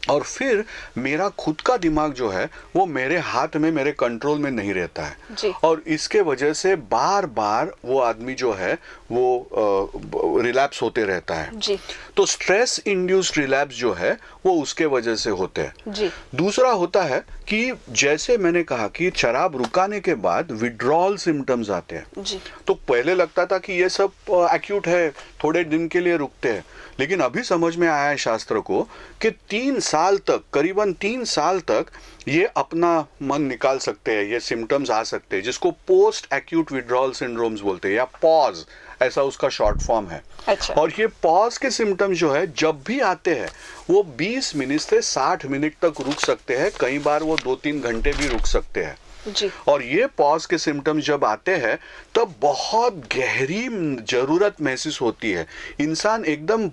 और फिर मेरा खुद का दिमाग जो है वो मेरे हाथ में, मेरे कंट्रोल में नहीं रहता है
जी।
और इसके वजह से बार बार वो आदमी जो है वो रिलैप्स होते रहता है
जी।
तो स्ट्रेस इंड्यूस्ड रिलैप्स जो है वो उसके वजह से होते हैं
जी।
दूसरा होता है कि जैसे मैंने कहा कि शराब रुकाने के बाद विड्रॉल सिम्टम्स आते हैं
जी।
तो पहले लगता था कि ये सब एक्यूट है, थोड़े दिन के लिए रुकते हैं, लेकिन अभी समझ में आया है शास्त्र को कि 3 साल तक, करीबन 3 साल तक ये अपना मन निकाल सकते हैं, ये सिम्टम्स आ सकते हैं, जिसको पोस्ट एक्यूट विड्रॉल सिंड्रोम्स बोलते हैं या पॉज, ऐसा उसका शॉर्ट फॉर्म है।
अच्छा।
और ये पॉज के सिम्टम्स जो है जब भी आते हैं वो 20 मिनट से 60 मिनट तक रुक सकते हैं, कई बार वो 2-3 घंटे भी रुक सकते हैं
जी। और
ये पॉज के सिम्टम्स जब आते हैं तब बहुत गहरी जरूरत महसूस होती है, इंसान एकदम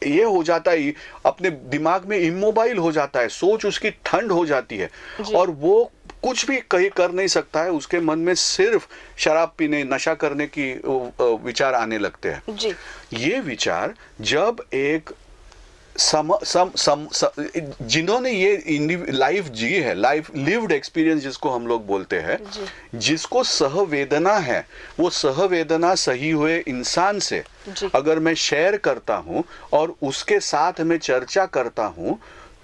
ये हो जाता है, अपने दिमाग में इमोबाइल हो जाता है, सोच उसकी ठंड हो जाती है और वो कुछ भी कहीं कर नहीं सकता है, उसके मन में सिर्फ शराब पीने, नशा करने की विचार आने लगते हैं
जी।
ये विचार जब एक जिन्होंने ये लाइफ जी है, लाइफ लिव्ड एक्सपीरियंस जिसको हम लोग बोलते हैं, जिसको सहवेदना है, वो सहवेदना सही हुए इंसान से अगर मैं शेयर करता हूं और उसके साथ में चर्चा करता हूं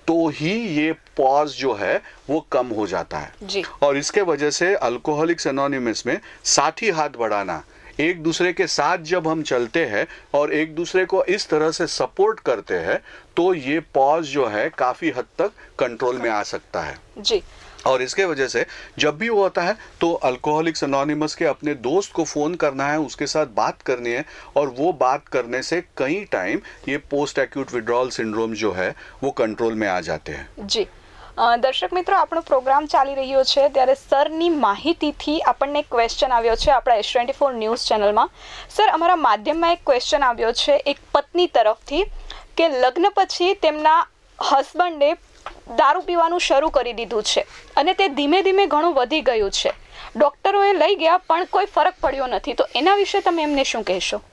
तो ही ये पॉज जो है वो कम हो जाता है
जी।
और इसके वजह से अल्कोहलिक्स एनोनिमस में साथी हाथ बढ़ाना एक दूसरे के साथ जब हम चलते हैं और एक दूसरे को इस तरह से सपोर्ट करते हैं तो ये पॉज जो है काफी हद तक कंट्रोल में आ सकता है
जी।
और इसके वजह से जब भी वो होता है तो अल्कोहलिक्स अनोनिमस के अपने दोस्त को फोन करना है, उसके साथ बात करनी है और वो बात करने से कई टाइम ये पोस्ट एक्यूट विड्रॉल सिंड्रोम जो है वो कंट्रोल में आ जाते हैं।
जी દર્શક મિત્રો, આપણો પ્રોગ્રામ ચાલી રહ્યો છે ત્યારે સરની માહિતીથી આપણને એક ક્વેશ્ચન આવ્યો છે આપણા S24 ન્યૂઝ ચેનલમાં. સર, અમારા માધ્યમમાં એક ક્વેશ્ચન આવ્યો છે એક પત્ની તરફથી કે લગ્ન પછી તેમના હસબન્ડે દારૂ પીવાનું શરૂ કરી દીધું છે અને તે ધીમે ધીમે ઘણું વધી ગયું છે. ડોક્ટરોએ લઈ ગયા પણ કોઈ ફરક પડ્યો નથી, તો એના વિશે તમે એમને શું કહેશો?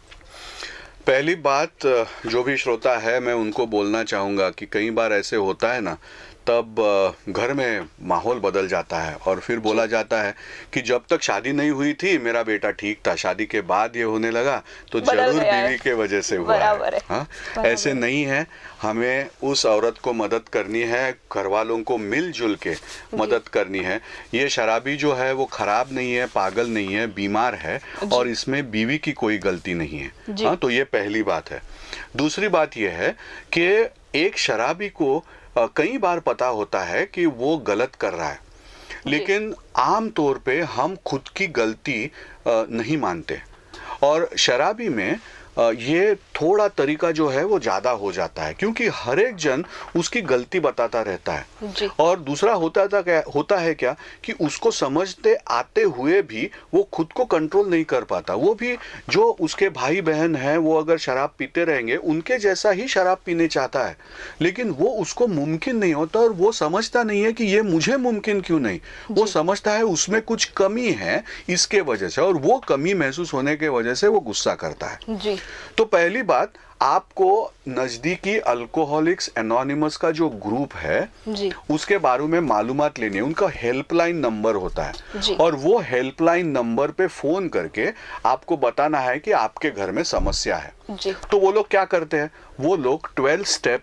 पहली बात, जो भी श्रोता है मैं उनको बोलना चाहूँगा कि कई बार ऐसे होता है ना, तब घर में माहौल बदल जाता है और फिर बोला जाता है कि जब तक शादी नहीं हुई थी मेरा बेटा ठीक था, शादी के बाद ये होने लगा तो जरूर बीवी के वजह से हुआ है। हाँ, ऐसे नहीं है। हमें उस औरत को मदद करनी है, घर वालों को मिलजुल के मदद करनी है। ये शराबी जो है वो खराब नहीं है, पागल नहीं है, बीमार है और इसमें बीवी की कोई गलती नहीं है। हाँ, तो ये पहली बात है। दूसरी बात ये है कि एक शराबी को कई बार पता होता है कि वो गलत कर रहा है, लेकिन आम तौर पे हम खुद की गलती नहीं मानते और शराबी में ये थोड़ा तरीका जो है वो ज्यादा हो जाता है क्योंकि हर एक जन उसकी गलती बताता रहता है। और दूसरा होता है क्या कि उसको समझते आते हुए भी वो खुद को कंट्रोल नहीं कर पाता। वो भी जो उसके भाई बहन हैं वो अगर शराब पीते रहेंगे उनके जैसा ही शराब पीने चाहता है, लेकिन वो उसको मुमकिन नहीं होता और वो समझता नहीं है कि ये मुझे मुमकिन क्यों नहीं। वो समझता है उसमें कुछ कमी है इसके वजह से और वो कमी महसूस होने के वजह से वो गुस्सा करता है।
जी।
तो पहली बात, आपको नजदीकी अल्कोहलिक्स एनोनिमस का जो ग्रुप है
जी,
उसके बारे में मालूमात लेनी है। उनका हेल्पलाइन नंबर होता है और वो हेल्पलाइन नंबर पे फोन करके आपको बताना है कि आपके घर में समस्या है जी। तो वो लोग क्या करते हैं, वो लोग 12 स्टेप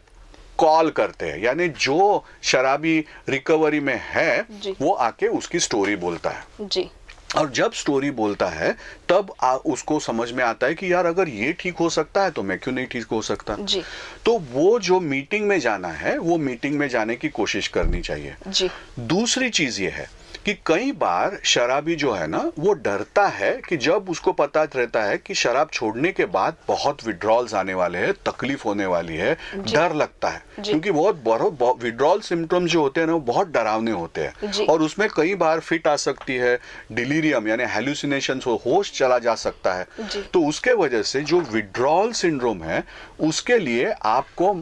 कॉल करते हैं, यानी जो शराबी रिकवरी में है वो आके उसकी स्टोरी बोलता है
जी।
और जब स्टोरी बोलता है तब उसको समझ में आता है कि यार अगर ये ठीक हो सकता है तो मैं क्यों नहीं ठीक हो सकता जी। तो वो जो मीटिंग में जाना है वो मीटिंग में जाने की कोशिश करनी चाहिए जी। दूसरी चीज ये है कि कई बार शराबी जो है ना वो डरता है कि जब उसको पता रहता है कि शराब छोड़ने के बाद बहुत विड्रॉल्स आने वाले हैं, तकलीफ होने वाली है, डर लगता है क्योंकि बहुत विड्रॉल सिम्टम्स जो होते हैं ना वो बहुत डरावने होते हैं और उसमें कई बार फिट आ सकती है, डिलीरियम यानी हेलुसिनेशंस, होश चला जा सकता है। तो उसके वजह से जो विड्रॉल सिंड्रोम है उसके लिए आपको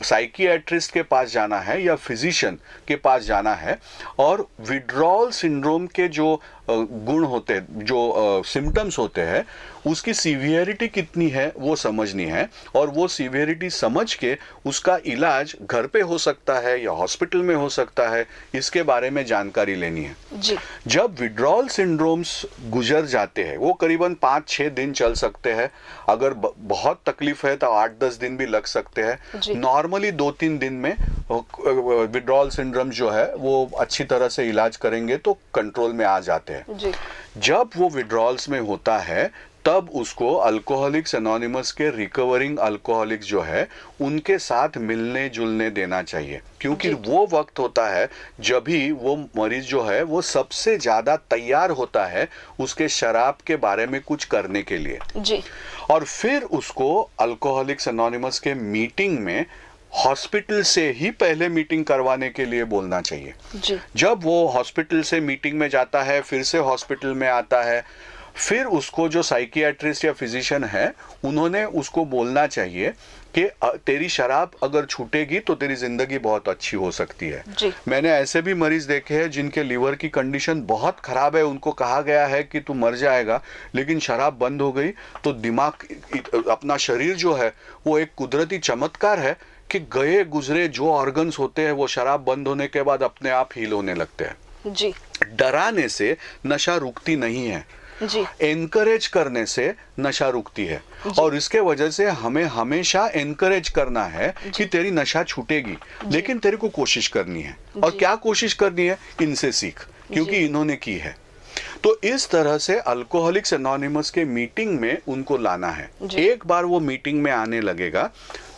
साइकियाट्रिस्ट के पास जाना है या फिजिशियन के पास जाना है और विड्रॉल सिंड्रोम के जो गुण होते हैं, जो सिम्टम्स होते हैं, उसकी सीवियरिटी कितनी है वो समझनी है और वो सीवियरिटी समझ के उसका इलाज घर पे हो सकता है या हॉस्पिटल में हो सकता है, इसके बारे में जानकारी लेनी है जी। जब विड्रॉल सिंड्रोम्स गुजर जाते हैं वो करीबन 5-6 दिन चल सकते हैं, अगर बहुत तकलीफ है तो 8-10 दिन भी लग सकते हैं। नॉर्मली 2-3 दिन में विड्रॉल सिंड्रोम जो है वो अच्छी तरह से इलाज करेंगे तो कंट्रोल में आ जाते हैं जी। जब वो विड्रॉल्स में होता है तब उसको अल्कोहलिक्स एनोनिमस के रिकवरिंग अल्कोहलिक्स जो है उनके साथ मिलने जुलने देना चाहिए क्योंकि वो वक्त होता है जब भी वो मरीज जो है वो सबसे ज्यादा तैयार होता है उसके शराब के बारे में कुछ करने के लिए जी। और फिर उसको अल्कोहलिक्स एनोनिमस के मीटिंग में हॉस्पिटल से ही पहले मीटिंग करवाने के लिए बोलना चाहिए जी। जब वो हॉस्पिटल से मीटिंग में जाता है, फिर से हॉस्पिटल में आता है, फिर उसको जो साइकियाट्रिस्ट या फिजिशियन है उन्होंने उसको बोलना चाहिए कि तेरी शराब अगर छूटेगी तो तेरी जिंदगी बहुत अच्छी हो सकती है जी। मैंने ऐसे भी मरीज देखे हैं जिनके लीवर की कंडीशन बहुत खराब है, उनको कहा गया है कि तू मर जाएगा, लेकिन शराब बंद हो गई तो दिमाग, अपना शरीर जो है वो एक कुदरती चमत्कार है कि गए गुजरे जो ऑर्गन्स होते हैं वो शराब बंद होने के बाद अपने आप हील होने लगते हैं जी। डराने से नशा रुकती नहीं है जी। एनकरेज करने से नशा रुकती है और इसके वजह से हमें हमेशा एनकरेज करना है कि तेरी नशा छूटेगी, लेकिन तेरे को कोशिश करनी है। और क्या कोशिश करनी है, इनसे सीख, क्योंकि इन्होंने की है। तो इस तरह से अल्कोहलिक्स एनोनिमस के मीटिंग में उनको लाना है। एक बार वो मीटिंग में आने लगेगा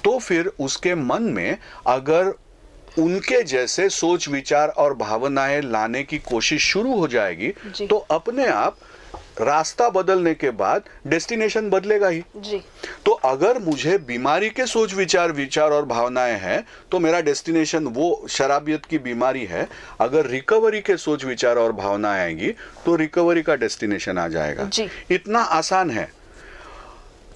तो फिर उसके मन में अगर उनके जैसे सोच विचार और भावनाएं लाने की कोशिश शुरू हो जाएगी तो अपने आप रास्ता बदलने के बाद डेस्टिनेशन बदलेगा ही जी। तो अगर मुझे बीमारी के सोच विचार और भावनाएं हैं तो मेरा डेस्टिनेशन वो शराबियत की बीमारी है। अगर रिकवरी के सोच विचार और भावनाएं आएंगी तो रिकवरी का डेस्टिनेशन आ जाएगा जी। इतना आसान है।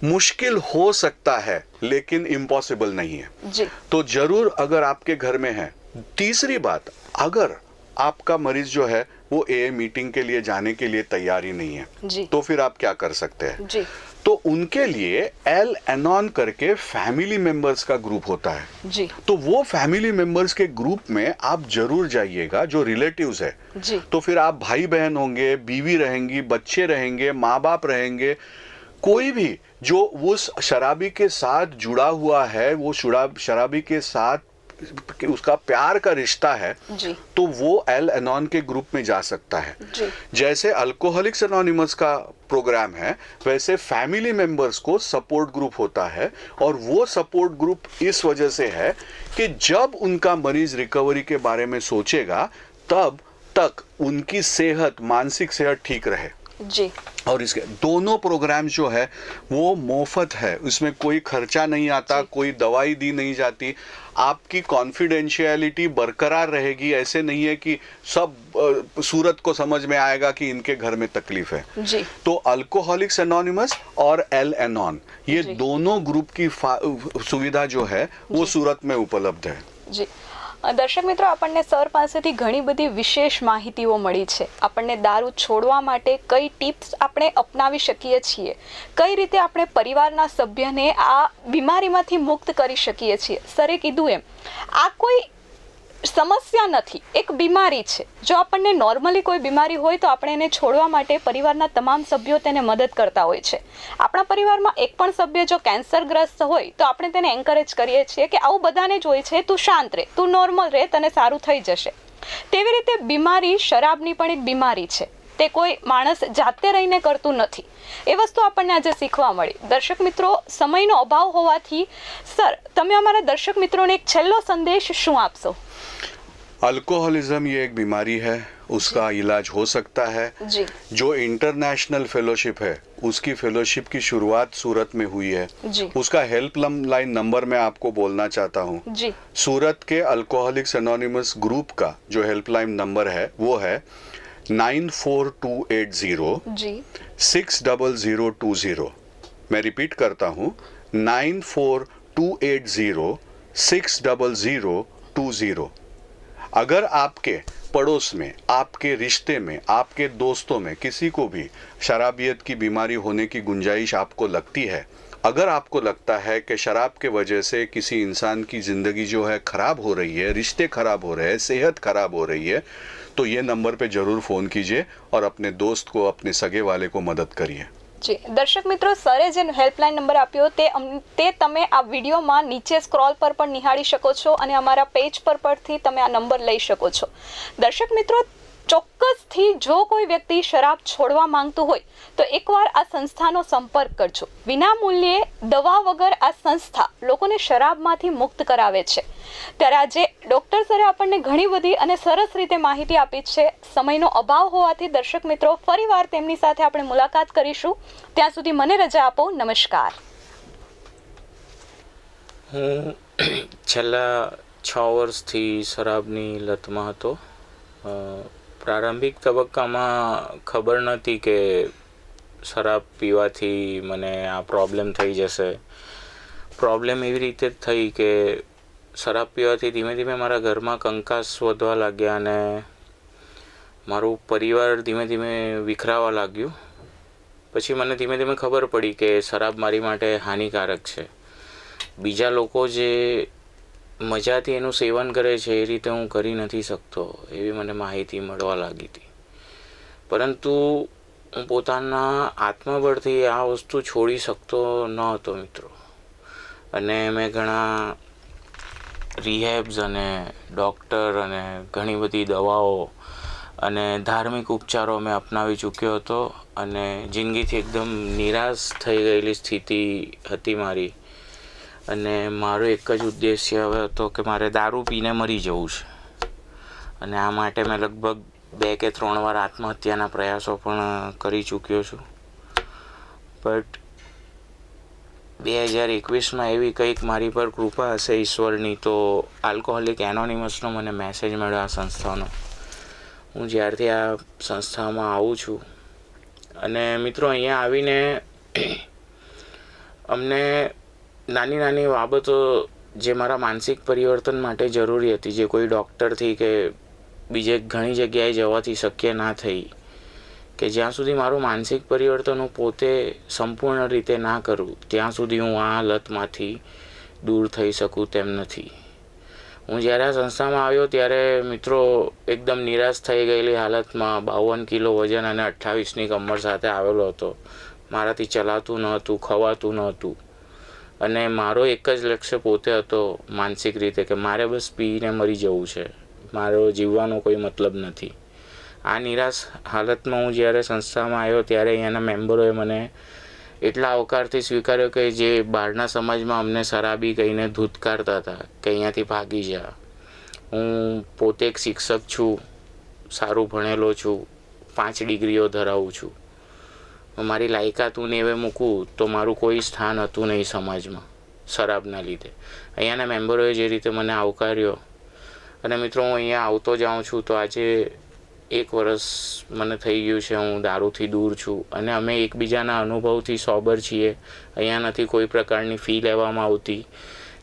मुश्किल हो सकता है लेकिन इम्पॉसिबल नहीं है जी। तो जरूर अगर आपके घर में है। तीसरी बात, अगर आपका मरीज जो है वो AA मीटिंग के लिए जाने के लिए तैयार ही नहीं है जी। तो फिर आप क्या कर सकते हैं जी। तो उनके लिए एल एनॉन करके फैमिली मेंबर्स का ग्रुप होता है जी। तो वो फैमिली मेंबर्स के ग्रुप में आप जरूर जाइएगा जो रिलेटिव्स है जी। तो फिर आप भाई बहन होंगे, बीवी रहेंगी, बच्चे रहेंगे, माँ बाप रहेंगे, कोई भी जो उस शराबी के साथ जुड़ा हुआ है, वो शराबी के साथ उसका प्यार का रिश्ता है जी। तो वो एल एनॉन के ग्रुप में जा सकता है जी। जैसे अल्कोहलिक्स एनोनिमस का प्रोग्राम है वैसे फैमिली मेंबर्स को सपोर्ट ग्रुप होता है। और वो सपोर्ट ग्रुप इस वजह से है कि जब उनका मरीज रिकवरी के बारे में सोचेगा तब तक उनकी सेहत, मानसिक सेहत ठीक रहे जी। और इसके दोनों प्रोग्राम जो है वो मुफ्त है, उसमें कोई खर्चा नहीं आता, कोई दवाई दी नहीं जाती, आपकी कॉन्फिडेंशियलिटी बरकरार रहेगी। ऐसे नहीं है कि सब सूरत को समझ में आएगा कि इनके घर में तकलीफ है जी। तो अल्कोहलिक्स एनोनिमस और एल एनॉन ये दोनों ग्रुप की सुविधा जो है वो सूरत में उपलब्ध है जी।
દર્શક મિત્રો, આપણને સર પાસેથી ઘણી બધી વિશેષ માહિતીઓ મળી છે। આપણને દારૂ છોડવા માટે કઈ ટિપ્સ આપણે અપનાવી શકીએ છીએ, કઈ રીતે આપણે પરિવારના સભ્યને આ બીમારીમાંથી મુક્ત કરી શકીએ છીએ। સરે કીધું એમ આ કોઈ સમસ્યા નથી, એક બીમારી છે। જો આપણને નોર્મલી કોઈ બીમારી હોય તો આપણે એને છોડવા માટે પરિવારના તમામ સભ્યો તેને મદદ કરતા હોય છે। આપણા પરિવારમાં એક પણ સભ્ય જો કેન્સરગ્રસ્ત હોય તો આપણે તેને એન્કરેજ કરીએ છીએ કે આવું બધાને જ હોય છે, તું શાંત રહે, તું નોર્મલ રહે, તને સારું થઈ જશે। તેવી રીતે બીમારી શરાબની પણ એક બીમારી છે, તે કોઈ માણસ જાતે રહીને કરતું નથી। એ વસ્તુ આપણને આજે શીખવા મળી। દર્શક મિત્રો, સમયનો અભાવ હોવાથી સર તમે અમારા દર્શક મિત્રોને એક છેલ્લો સંદેશ શું આપશો?
अल्कोहलिज्म ये एक बीमारी है, उसका इलाज हो सकता है जी। जो इंटरनेशनल फेलोशिप है उसकी फेलोशिप की शुरुआत सूरत में हुई है जी। उसका हेल्पलाइन नंबर मैं आपको बोलना चाहता हूँ जी। सूरत के अल्कोहलिक्स एनोनिमस ग्रुप का जो हेल्पलाइन नंबर है वो है 94280 जी 60020। मैं रिपीट करता हूँ 94280 60020। अगर आपके पड़ोस में, आपके रिश्ते में, आपके दोस्तों में किसी को भी शराबियत की बीमारी होने की गुंजाइश आपको लगती है, अगर आपको लगता है कि शराब के वजह से किसी इंसान की ज़िंदगी जो है ख़राब हो रही है, रिश्ते ख़राब हो रहे हैं, सेहत ख़राब हो रही है, तो ये नंबर पे ज़रूर फ़ोन कीजिए और अपने दोस्त को, अपने सगे वाले को मदद करिए
जी। दर्शक मित्रों, सरे जे हेल्पलाइन नंबर आप्यो ते तमे आ विडियोमां नीचे स्क्रॉल पर पण निहाળી શકો છો અને અમારા પેજ પર પરથી તમે આ નંબર લઈ શકો છો। દર્શક મિત્રો, ચોક્કસથી જો કોઈ વ્યક્તિ શરાબ છોડવા માંગતું હોય તો એકવાર આ સંસ્થાનો સંપર્ક કરજો। વિના મૂલ્યે દવા વગર આ સંસ્થા લોકોને શરાબમાંથી મુક્ત કરાવે છે। ત્યારે આજે ડોક્ટર સરે આપણને ઘણી બધી અને સરસ રીતે માહિતી આપી છે। સમયનો અભાવ હોવાથી દર્શક મિત્રો ફરીવાર તેમની સાથે આપણે મુલાકાત કરીશું। ત્યાં સુધી મને રજા આપો। નમસ્કાર।
હું છેલ્લા 6 વર્ષથી શરાબની લતમાં હતો। પ્રારંભિક તબક્કામાં ખબર નહોતી કે શરાબ પીવાથી મને આ પ્રોબ્લેમ થઈ જશે। પ્રોબ્લેમ એવી રીતે થઈ કે શરાબ પીવાથી ધીમે ધીમે મારા ઘરમાં કંકાસ વધવા લાગ્યા અને મારું પરિવાર ધીમે ધીમે વિખરાવા લાગ્યું। પછી મને ધીમે ધીમે ખબર પડી કે શરાબ મારી માટે હાનિકારક છે। બીજા લોકો જે મજાથી એનું સેવન કરે છે એ રીતે હું કરી નથી શકતો એવી મને માહિતી મળવા લાગી હતી। પરંતુ હું પોતાના આત્મબળથી આ વસ્તુ છોડી શકતો ન હતો મિત્રો। અને મેં ઘણા રિહેબ્સ અને ડૉક્ટર અને ઘણી બધી દવાઓ અને ધાર્મિક ઉપચારો મેં અપનાવી ચૂક્યો હતો અને જિંદગીથી એકદમ નિરાશ થઈ ગયેલી સ્થિતિ હતી મારી. અને મારો એક જ ઉદ્દેશ્ય હવે હતો કે મારે દારૂ પીને મરી જવું છે. અને આ માટે મેં લગભગ 2 કે 3 વાર આત્મહત્યાના પ્રયાસો પણ કરી ચૂક્યો છું. બટ 2021માં એવી કંઈક મારી પર કૃપા હશે ઈશ્વરની, તો આલ્કોહોલિક એનોનિમસનો મને મેસેજ મળ્યો આ સંસ્થાનો. હું જ્યારથી આ સંસ્થામાં આવું છું અને મિત્રો અહીંયા આવીને અમને નાની નાની બાબતો જે મારા માનસિક પરિવર્તન માટે જરૂરી હતી, જે કોઈ ડૉક્ટરથી કે બીજે ઘણી જગ્યાએ જવાથી શક્ય ના થઈ, કે જ્યાં સુધી મારું માનસિક પરિવર્તન હું પોતે સંપૂર્ણ રીતે ના કરું ત્યાં સુધી હું આ લતમાંથી દૂર થઈ શકું તેમ નથી. હું જ્યારે આ સંસ્થામાં આવ્યો ત્યારે મિત્રો એકદમ નિરાશ થઈ ગયેલી હાલતમાં 52 કિલો વજન અને 28ની કમર સાથે આવેલો હતો. મારાથી ચલાતું ન હતું, ખવાતું ન હતું અને મારો એક જ લક્ષ્ય પોતે હતો માનસિક રીતે કે મારે બસ પીને મરી જવું છે, મારો જીવવાનો કોઈ મતલબ નથી. આ નિરાશ હાલતમાં હું જ્યારે સંસ્થામાં આવ્યો ત્યારે અહીંયાના મેમ્બરોએ મને એટલા આવકારથી સ્વીકાર્યો કે જે બહારના સમાજમાં અમને શરાબી કહીને ધૂતકારતા હતા કે અહીંયાથી ભાગી જા. હું પોતે એક શિક્ષક છું, સારું ભણેલો છું, 5 ડિગ્રીઓ ધરાવું છું. મારી લાયકાત હું નેવે મૂકું તો મારું કોઈ સ્થાન હતું નહીં સમાજમાં શરાબના લીધે. અહીંયાના મેમ્બરોએ જે રીતે મને આવકાર્યો અને મિત્રો હું અહીંયા આવતો જાઉં છું તો આજે 1 વર્ષ મને થઈ ગયું છે હું દારૂથી દૂર છું અને અમે એકબીજાના અનુભવથી સોબર છીએ. અહીંયા નથી કોઈ પ્રકારની ફી લેવામાં આવતી,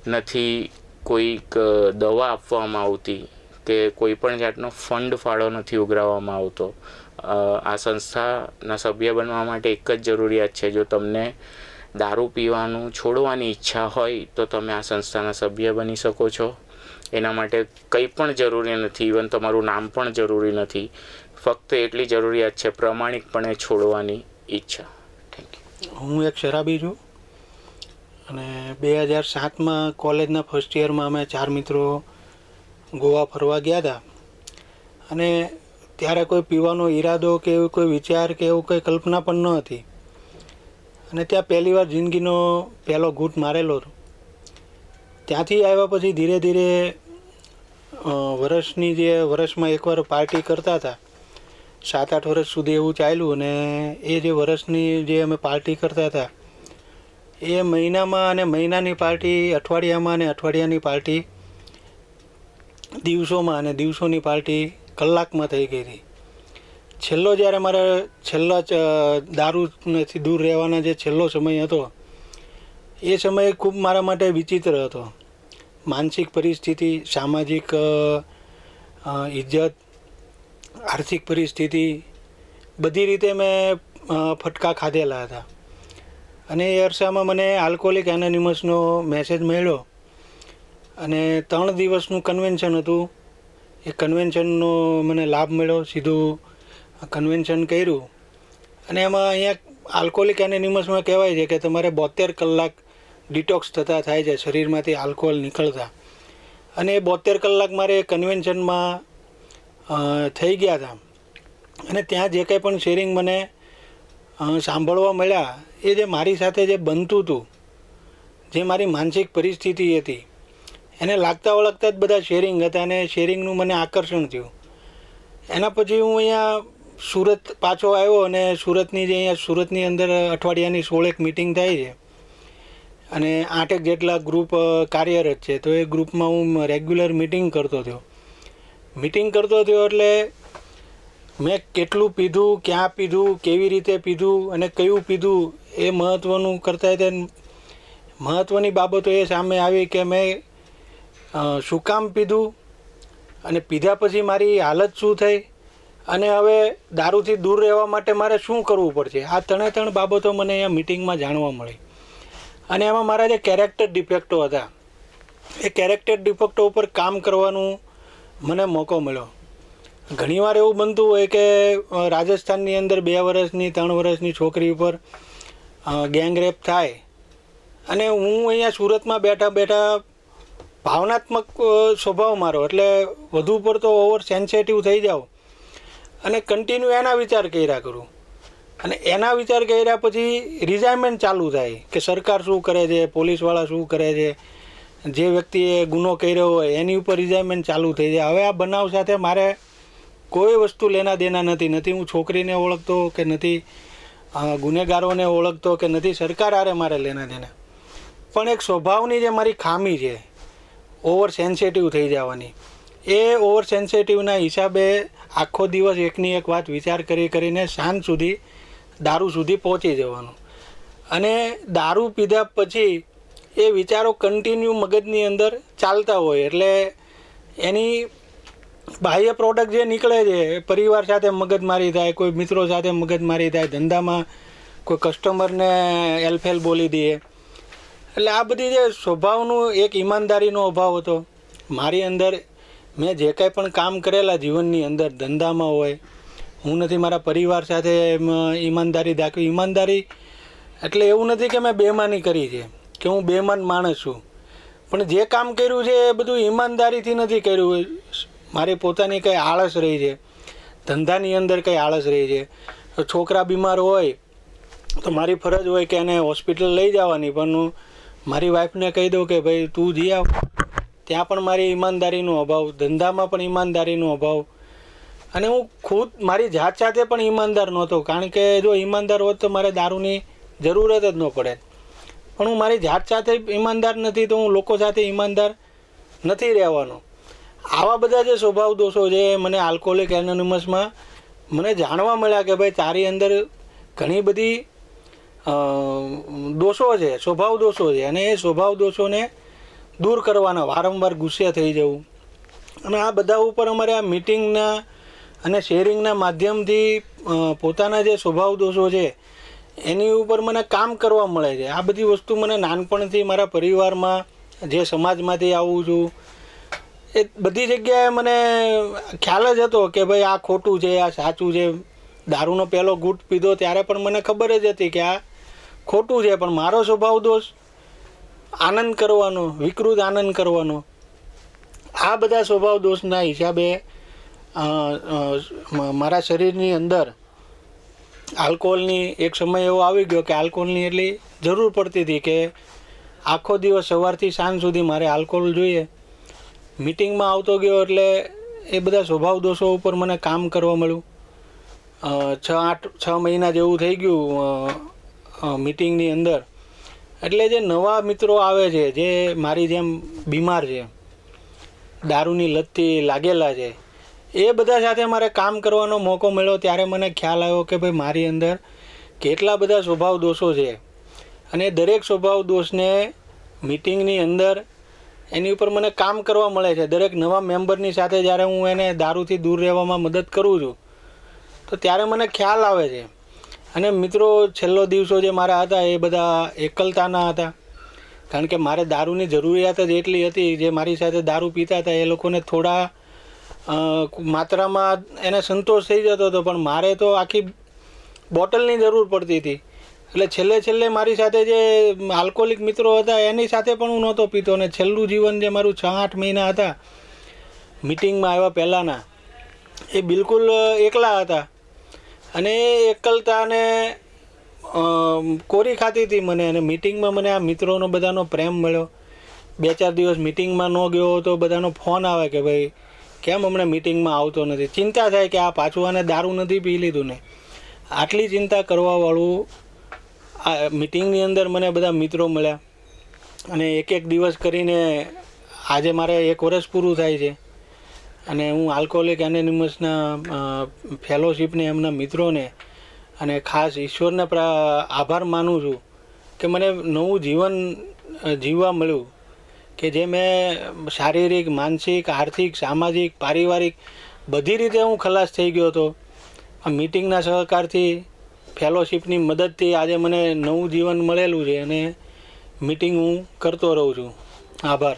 નથી કોઈક દવા આપવામાં આવતી કે કોઈ પણ જાતનો ફંડ ફાળો નથી ઉઘરાવવામાં આવતો. આ સંસ્થાના સભ્ય બનવા માટે એક જ જરૂરિયાત છે, જો તમને દારૂ પીવાનું છોડવાની ઈચ્છા હોય તો તમે આ સંસ્થાના સભ્ય બની શકો છો. એના માટે કંઈ પણ જરૂરી નથી, ઇવન તમારું નામ પણ જરૂરી નથી. ફક્ત એટલી જરૂરિયાત છે પ્રમાણિકપણે છોડવાની ઈચ્છા. Thank you.
હું એક શરાબી છું અને 2007માં કોલેજના ફર્સ્ટ યરમાં અમે 4 મિત્રો ગોવા ફરવા ગયા હતા અને ત્યારે કોઈ પીવાનો ઈરાદો કે એવું કોઈ વિચાર કે એવું કોઈ કલ્પના પણ ન હતી. અને ત્યાં પહેલી વાર જિંદગીનો પહેલો ઘૂંટ મારેલો હતો. ત્યાંથી આવ્યા પછી ધીરે ધીરે વર્ષમાં એકવાર પાર્ટી કરતા હતા. 7-8 વર્ષ સુધી એવું ચાલ્યું અને એ જે વર્ષની જે અમે પાર્ટી કરતા હતા એ મહિનામાં અને મહિનાની પાર્ટી અઠવાડિયામાં અને અઠવાડિયાની પાર્ટી દિવસોમાં અને દિવસોની પાર્ટી કલાકમાં થઈ ગઈ હતી. છેલ્લો જ્યારે મારા દારૂથી દૂર રહેવાના જે છેલ્લો સમય હતો એ સમય ખૂબ મારા માટે વિચિત્ર હતો. માનસિક પરિસ્થિતિ, સામાજિક ઇજ્જત, આર્થિક પરિસ્થિતિ બધી રીતે મેં ફટકા ખાધેલા હતા. અને એ અરસામાં મને આલ્કોહોલિક એનોનિમસનો મેસેજ મળ્યો અને 3 દિવસનું કન્વેન્શન હતું. એ કન્વેન્શનનો મને લાભ મળ્યો. સીધું કન્વેન્શન કર્યું અને એમાં અહીંયા આલ્કોહોલિક એનોનિમસમાં કહેવાય છે કે તમારે 72 કલાક ડિટોક્સ થતા થાય છે શરીરમાંથી આલ્કોહોલ નીકળતા. અને એ 72 કલાક મારે કન્વેન્શનમાં થઈ ગયા હતા. અને ત્યાં જે કંઈ પણ શેરિંગ મને સાંભળવા મળ્યા એ જે મારી સાથે જે બનતું હતું, જે મારી માનસિક પરિસ્થિતિ હતી એને લાગતા ઓળખતા જ બધા શેરિંગ હતા અને શેરિંગનું મને આકર્ષણ થયું. એના પછી હું અહીંયા સુરત પાછો આવ્યો અને સુરતની અંદર અઠવાડિયાની 16 મિટિંગ થાય છે અને 8 જેટલા ગ્રુપ કાર્યરત છે. તો એ ગ્રુપમાં હું રેગ્યુલર મિટિંગ કરતો થયો એટલે મેં કેટલું પીધું, ક્યાં પીધું, કેવી રીતે પીધું અને કયું પીધું એ મહત્ત્વનું કરતાં તે મહત્ત્વની બાબતો એ સામે આવી કે મેં શું કામ પીધું અને પીધા પછી મારી હાલત શું થઈ અને હવે દારૂથી દૂર રહેવા માટે મારે શું કરવું પડશે. આ 3 બાબતો મને અહીંયા મિટિંગમાં જાણવા મળી. અને એમાં મારા જે કેરેક્ટર ડિફેક્ટો હતા એ કેરેક્ટર ડિફેક્ટો ઉપર કામ કરવાનું મને મોકો મળ્યો. ઘણીવાર એવું બનતું હોય કે રાજસ્થાનની અંદર 2 વર્ષની 3 વર્ષની છોકરી ઉપર ગેંગ રેપ થાય અને હું અહીંયા સુરતમાં બેઠા ભાવનાત્મક સ્વભાવ મારો એટલે વધુ પડતો ઓવર સેન્સિટિવ થઈ જાઉં અને કન્ટિન્યુ એના વિચાર કર્યા કરું. અને એના વિચાર કર્યા પછી રિઝાઇનમેન્ટ ચાલુ થાય કે સરકાર શું કરે છે, પોલીસવાળા શું કરે છે, જે વ્યક્તિએ ગુનો કર્યો હોય એની ઉપર રિઝાઇનમેન્ટ ચાલુ થઈ જાય. હવે આ બનાવ સાથે મારે કોઈ વસ્તુ લેના દેના નથી. હું છોકરીને ઓળખતો કે નથી ગુનેગારોને ઓળખતો કે નથી સરકાર આરે મારે લેના દેના. પણ એક સ્વભાવની જે મારી ખામી છે ઓવર સેન્સિટિવ થઈ જવાની, એ ઓવર સેન્સિટિવના હિસાબે આખો દિવસ એકની એક વાત વિચાર કરીને સાંજ સુધી દારૂ સુધી પહોંચી જવાનું. અને દારૂ પીધા પછી એ વિચારો કન્ટિન્યુ મગજની અંદર ચાલતા હોય એટલે એની બાહ્ય પ્રોડક્ટ જે નીકળે છે, પરિવાર સાથે મગજમારી થાય, કોઈ મિત્રો સાથે મગજમારી થાય, ધંધામાં કોઈ કસ્ટમરને એલફેલ બોલી દઈએ. એટલે આ બધી જે સ્વભાવનું એક ઈમાનદારીનો અભાવ હતો મારી અંદર. મેં જે કાંઈ પણ કામ કરેલા જીવનની અંદર, ધંધામાં હોય, હું નથી મારા પરિવાર સાથે ઈમાનદારી દાખવી. ઈમાનદારી એટલે એવું નથી કે મેં બેમાની કરી છે કે હું બેમાન માણસ છું, પણ જે કામ કર્યું છે એ બધું ઈમાનદારીથી નથી કર્યું. મારી પોતાની કંઈ આળસ રહી છે, ધંધાની અંદર કંઈ આળસ રહી છે. છોકરા બીમાર હોય તો મારી ફરજ હોય કે એને હોસ્પિટલ લઈ જવાની, પણ મારી વાઈફને કહી દઉં કે ભાઈ તું જી આવ. ત્યાં પણ મારી ઈમાનદારીનો અભાવ, ધંધામાં પણ ઈમાનદારીનો અભાવ. અને હું ખુદ મારી જાત સાથે પણ ઈમાનદાર નહોતો, કારણ કે જો ઈમાનદાર હોત તો મારે દારૂની જરૂરત જ ન પડે. પણ હું મારી જાત સાથે ઈમાનદાર નથી તો હું લોકો સાથે ઈમાનદાર નથી રહેવાનો. આવા બધા જે સ્વભાવ દોષો છે મને આલ્કોહોલિક એનોનિમસમાં મને જાણવા મળ્યા કે ભાઈ તારી અંદર ઘણી બધી દોષો છે, સ્વભાવ દોષો છે. અને એ સ્વભાવ દોષોને દૂર કરવાના, વારંવાર ગુસ્સે થઈ જવું. અને આ બધા ઉપર અમારે આ મિટિંગના અને શેરિંગના માધ્યમથી પોતાના જે સ્વભાવ દોષો છે એની ઉપર મને કામ કરવા મળે છે. આ બધી વસ્તુ મને નાનપણથી મારા પરિવારમાં, જે સમાજમાંથી આવું છું, એ બધી જગ્યાએ મને ખ્યાલ જ હતો કે ભાઈ આ ખોટું છે, આ સાચું છે. દારૂનો પહેલો ઘૂંટ પીધો ત્યારે પણ મને ખબર જ હતી કે આ ખોટું છે, પણ મારો સ્વભાવ દોષ આનંદ કરવાનો, વિકૃત આનંદ કરવાનો. આ બધા સ્વભાવ દોષના હિસાબે મારા શરીરની અંદર આલ્કોહોલની એક સમય એવો આવી ગયો કે આલ્કોહોલની એટલી જરૂર પડતી હતી કે આખો દિવસ સવારથી સાંજ સુધી મારે આલ્કોહોલ જોઈએ. મિટિંગમાં આવતો ગયો એટલે એ બધા સ્વભાવ દોષો ઉપર મને કામ કરવા મળ્યું. 6 મહિના જેવું થઈ ગયું મિટિંગની અંદર. એટલે જે નવા મિત્રો આવે છે, જે મારી જેમ બીમાર છે, દારૂની લતથી લાગેલા છે, એ બધા સાથે મારે કામ કરવાનો મોકો મળ્યો. ત્યારે મને ખ્યાલ આવ્યો કે ભાઈ મારી અંદર કેટલા બધા સ્વભાવ દોષો છે. અને દરેક સ્વભાવ દોષને મિટિંગની અંદર એની ઉપર મને કામ કરવા મળે છે. દરેક નવા મેમ્બરની સાથે જ્યારે હું એને દારૂથી દૂર રહેવામાં મદદ કરું છું તો ત્યારે મને ખ્યાલ આવે છે. અને મિત્રો છેલ્લો દિવસો જે મારા હતા એ બધા એકલતાના હતા, કારણ કે મારે દારૂની જરૂરિયાત જ એટલી હતી. જે મારી સાથે દારૂ પીતા હતા એ લોકોને થોડા માત્રામાં એને સંતોષ થઈ જતો હતો, પણ મારે તો આખી બોટલની જરૂર પડતી હતી. એટલે છેલ્લે મારી સાથે જે આલ્કોહોલિક મિત્રો હતા એની સાથે પણ હું નહોતો પીતો. અને છેલ્લું જીવન જે મારું 6-8 મહિના હતા મિટિંગમાં આવ્યા પહેલાંના, એ બિલકુલ એકલા હતા. અને એ એકલતાને કોરી ખાતી હતી મને. અને મિટિંગમાં મને આ મિત્રોનો બધાનો પ્રેમ મળ્યો. 2-4 દિવસ મિટિંગમાં ન ગયો તો બધાનો ફોન આવે કે ભાઈ કેમ હમણાં મિટિંગમાં આવતો નથી. ચિંતા થાય કે આ પાછું આને દારૂ નથી પી લીધું ને. આટલી ચિંતા કરવાવાળું આ મિટિંગની અંદર મને બધા મિત્રો મળ્યા. અને એક દિવસ કરીને આજે મારે 1 વર્ષ પૂરું થાય છે. અને હું આલ્કોહોલિક એનોનિમસના ફેલોશિપને, એમના મિત્રોને અને ખાસ ઈશ્વરને આભાર માનું છું કે મને નવું જીવન જીવવા મળ્યું. કે જે મેં શારીરિક, માનસિક, આર્થિક, સામાજિક, પારિવારિક બધી રીતે હું ખલાસ થઈ ગયો હતો. આ મિટિંગના સહકારથી, ફેલોશિપની મદદથી આજે મને નવું જીવન મળેલું છે. અને મિટિંગ હું કરતો રહું છું. આભાર.